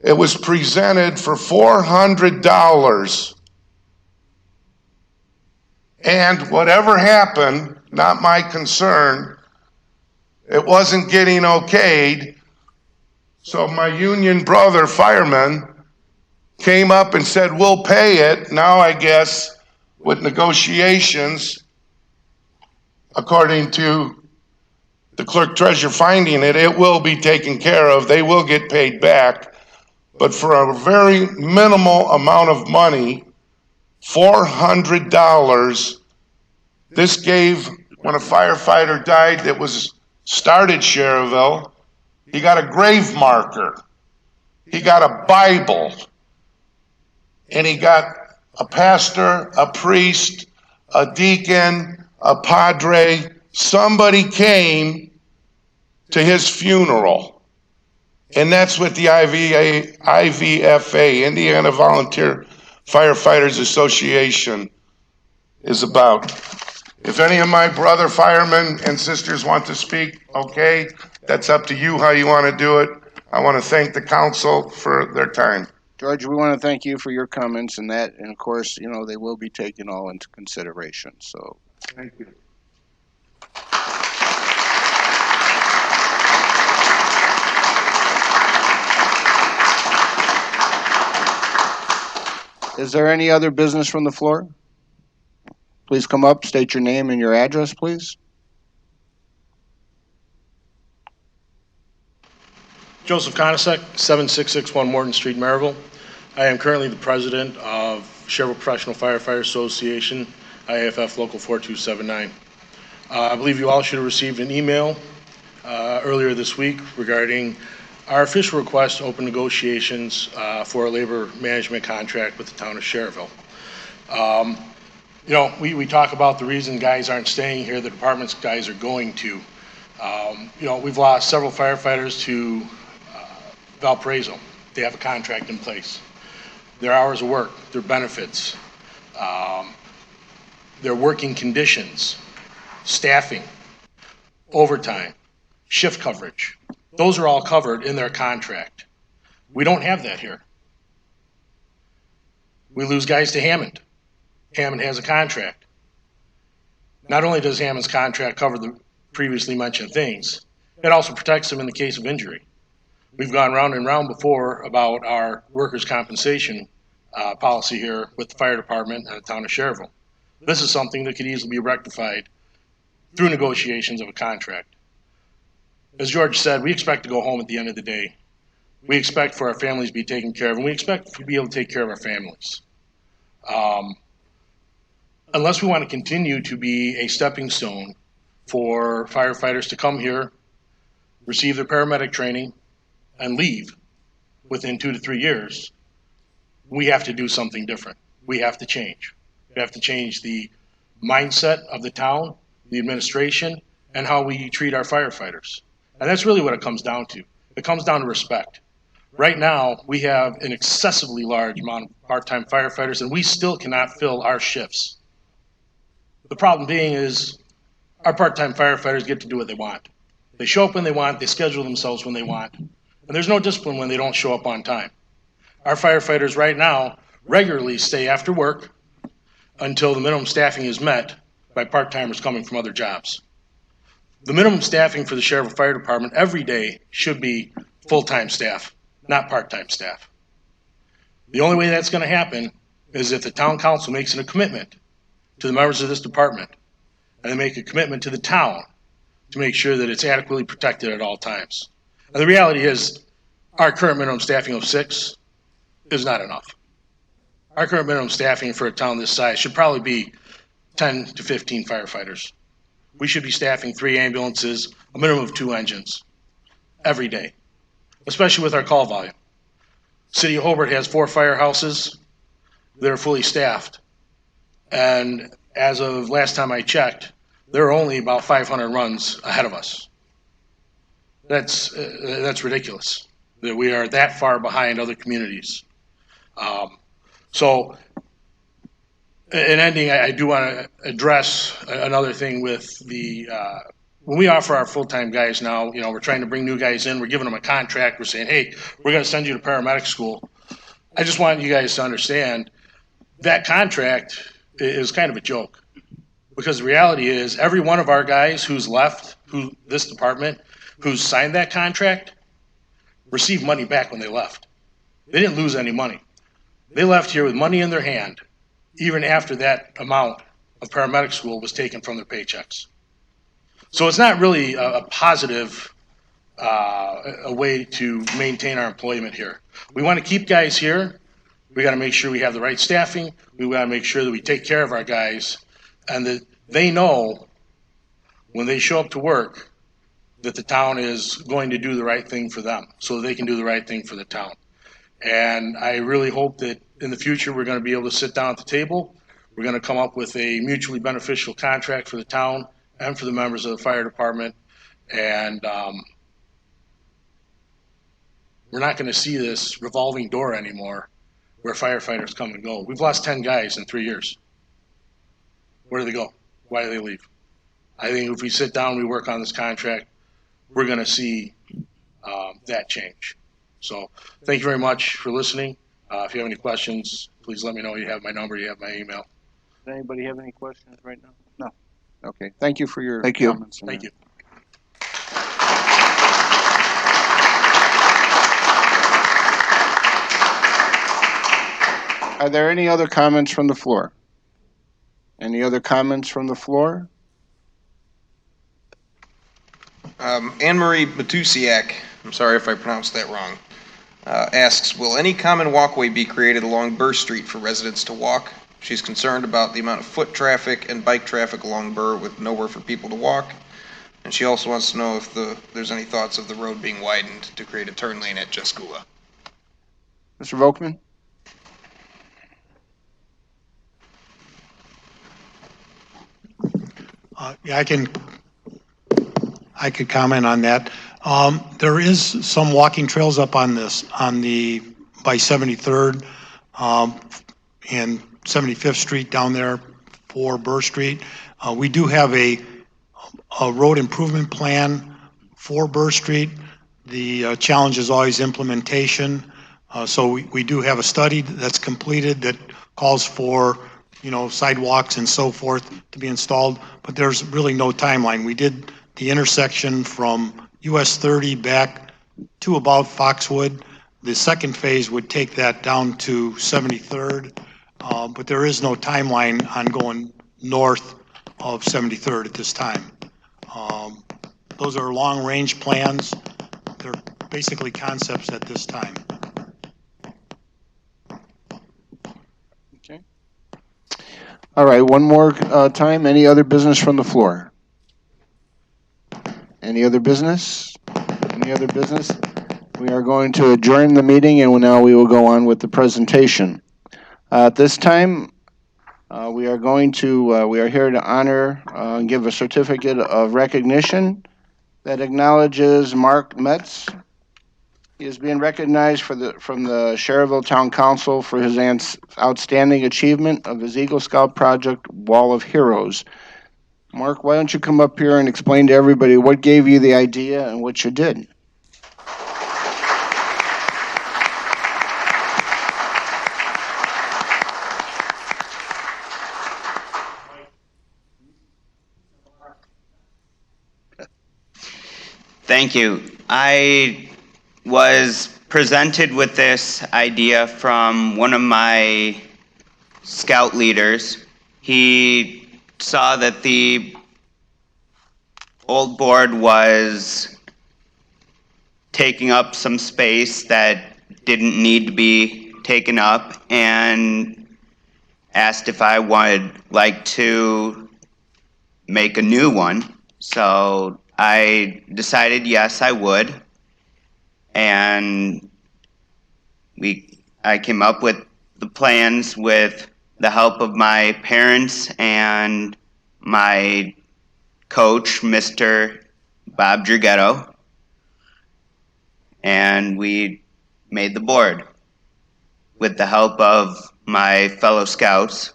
It was presented for $400. And whatever happened, not my concern, it wasn't getting okayed. So my union brother, fireman, came up and said, we'll pay it. Now I guess with negotiations, according to the clerk treasurer finding it, it will be taken care of. They will get paid back. But for a very minimal amount of money, $400, this gave, when a firefighter died that was started Schererville, he got a grave marker. He got a Bible. And he got a pastor, a priest, a deacon, a padre. Somebody came to his funeral. And that's what the IVFA, Indiana Volunteer Firefighters Association, is about. If any of my brother firemen and sisters want to speak, okay, that's up to you how you want to do it. I want to thank the council for their time. George, we want to thank you for your comments and that, and of course, you know, they will be taken all into consideration, so. Thank you. Is there any other business from the floor? Please come up, state your name and your address, please. Joseph Konasek, 7661 Morton Street, Maryville. I am currently the president of Schererville Professional Firefighter Association, IAFF Local 4279. I believe you all should have received an email earlier this week regarding our official request to open negotiations for a labor management contract with the town of Schererville. You know, we talk about the reason guys aren't staying here, the department's guys are going to. You know, we've lost several firefighters to Valparaiso. They have a contract in place. Their hours of work, their benefits, their working conditions, staffing, overtime, shift coverage. Those are all covered in their contract. We don't have that here. We lose guys to Hammond. Hammond has a contract. Not only does Hammond's contract cover the previously mentioned things, it also protects them in the case of injury. We've gone round and round before about our workers' compensation policy here with the fire department and the town of Schererville. This is something that could easily be rectified through negotiations of a contract. As George said, we expect to go home at the end of the day. We expect for our families to be taken care of, and we expect to be able to take care of our families. Unless we want to continue to be a stepping stone for firefighters to come here, receive their paramedic training, and leave within 2 to 3 years, we have to do something different. We have to change. We have to change the mindset of the town, the administration, and how we treat our firefighters. And that's really what it comes down to. It comes down to respect. Right now, we have an excessively large amount of part-time firefighters, and we still cannot fill our shifts. The problem being is our part-time firefighters get to do what they want. They show up when they want, they schedule themselves when they want, and there's no discipline when they don't show up on time. Our firefighters right now regularly stay after work until the minimum staffing is met by part-timers coming from other jobs. The minimum staffing for the Schererville Fire Department every day should be full-time staff, not part-time staff. The only way that's going to happen is if the town council makes a commitment to the members of this department, and they make a commitment to the town to make sure that it's adequately protected at all times. And the reality is, our current minimum staffing of 6 is not enough. Our current minimum staffing for a town this size should probably be 10 to 15 firefighters. We should be staffing 3 ambulances, a minimum of 2 engines every day, especially with our call volume. City of Hobart has 4 firehouses that are fully staffed. And as of last time I checked, there are only about 500 runs ahead of us. That's ridiculous that we are that far behind other communities. So, in ending, I do want to address another thing with when we offer our full-time guys now, we're trying to bring new guys in, we're giving them a contract, we're saying, hey, we're going to send you to paramedic school. I just want you guys to understand that contract is kind of a joke. Because the reality is, every one of our guys who's left, this department, who's signed that contract, received money back when they left. They didn't lose any money. They left here with money in their hand, even after that amount of paramedic school was taken from their paychecks. So it's not really a positive a way to maintain our employment here. We want to keep guys here. We got to make sure we have the right staffing. We got to make sure that we take care of our guys, and that they know when they show up to work that the town is going to do the right thing for them, so they can do the right thing for the town. And I really hope that in the future we're going to be able to sit down at the table. We're going to come up with a mutually beneficial contract for the town and for the members of the fire department. And we're not going to see this revolving door anymore where firefighters come and go. We've lost 10 guys in 3 years. Where do they go? Why do they leave? I think if we sit down, we work on this contract, we're going to see that change. So thank you very much for listening. If you have any questions, please let me know. You have my number, you have my email. Does anybody have any questions right now? No. Okay, thank you for your Thank you. comments. Thank you. Are there any other comments from the floor? Any other comments from the floor? Anne Marie Matusiak, I'm sorry if I pronounced that wrong, asks, will any common walkway be created along Burr Street for residents to walk? She's concerned about the amount of foot traffic and bike traffic along Burr with nowhere for people to walk. And she also wants to know if there's any thoughts of the road being widened to create a turn lane at Jescula. Mr. Volkman? Yeah, I could comment on that. There is some walking trails up on by 73rd and 75th Street down there for Burr Street. We do have a road improvement plan for Burr Street. The challenge is always implementation. So we do have a study that's completed that calls for sidewalks and so forth to be installed, but there's really no timeline. We did the intersection from US 30 back to about Foxwood. The second phase would take that down to 73rd, but there is no timeline on going north of 73rd at this time. Those are long-range plans. They're basically concepts at this time. All right, one more time. Any other business from the floor? Any other business? Any other business? We are going to adjourn the meeting, and now we will go on with the presentation. At this time, we are here to honor and give a certificate of recognition that acknowledges Mark Metz. He is being recognized from the Schererville Town Council for his outstanding achievement of his Eagle Scout project, Wall of Heroes. Mark, why don't you come up here and explain to everybody what gave you the idea and what you did? Thank you. I was presented with this idea from one of my scout leaders. He saw that the old board was taking up some space that didn't need to be taken up, and asked if I would like to make a new one. So I decided yes, I would. And I came up with the plans with the help of my parents and my coach, Mr. Bob Drughetto. And we made the board with the help of my fellow scouts.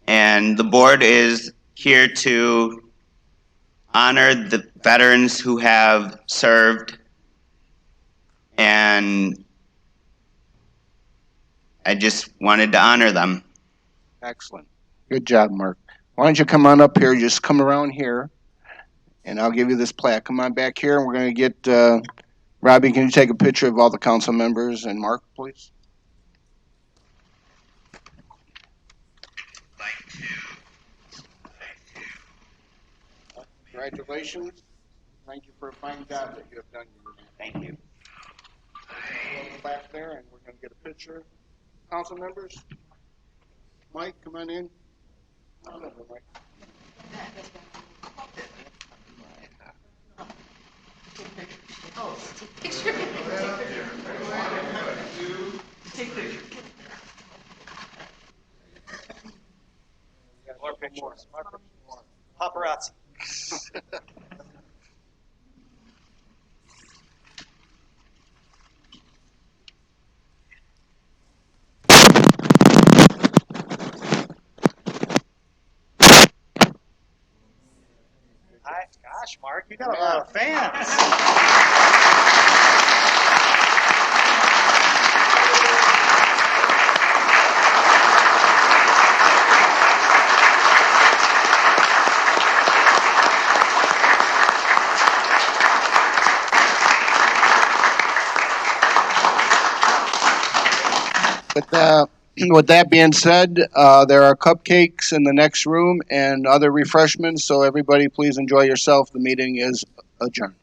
And the board is here to honor the veterans who have served, and I just wanted to honor them. Excellent. Good job, Mark. Why don't you come on up here? Just come around here, and I'll give you this plaque. Come on back here, and we're going to get Robbie. Can you take a picture of all the council members and Mark, please? Congratulations. Thank you for a fine job that you have done. Thank you. Back there, and we're going to get a picture. Council members, Mike, come on in. Come on over, Mike. More pictures. Paparazzi. Gosh, Mark, you got a lot of fans. With that being said, there are cupcakes in the next room and other refreshments, so everybody please enjoy yourself. The meeting is adjourned.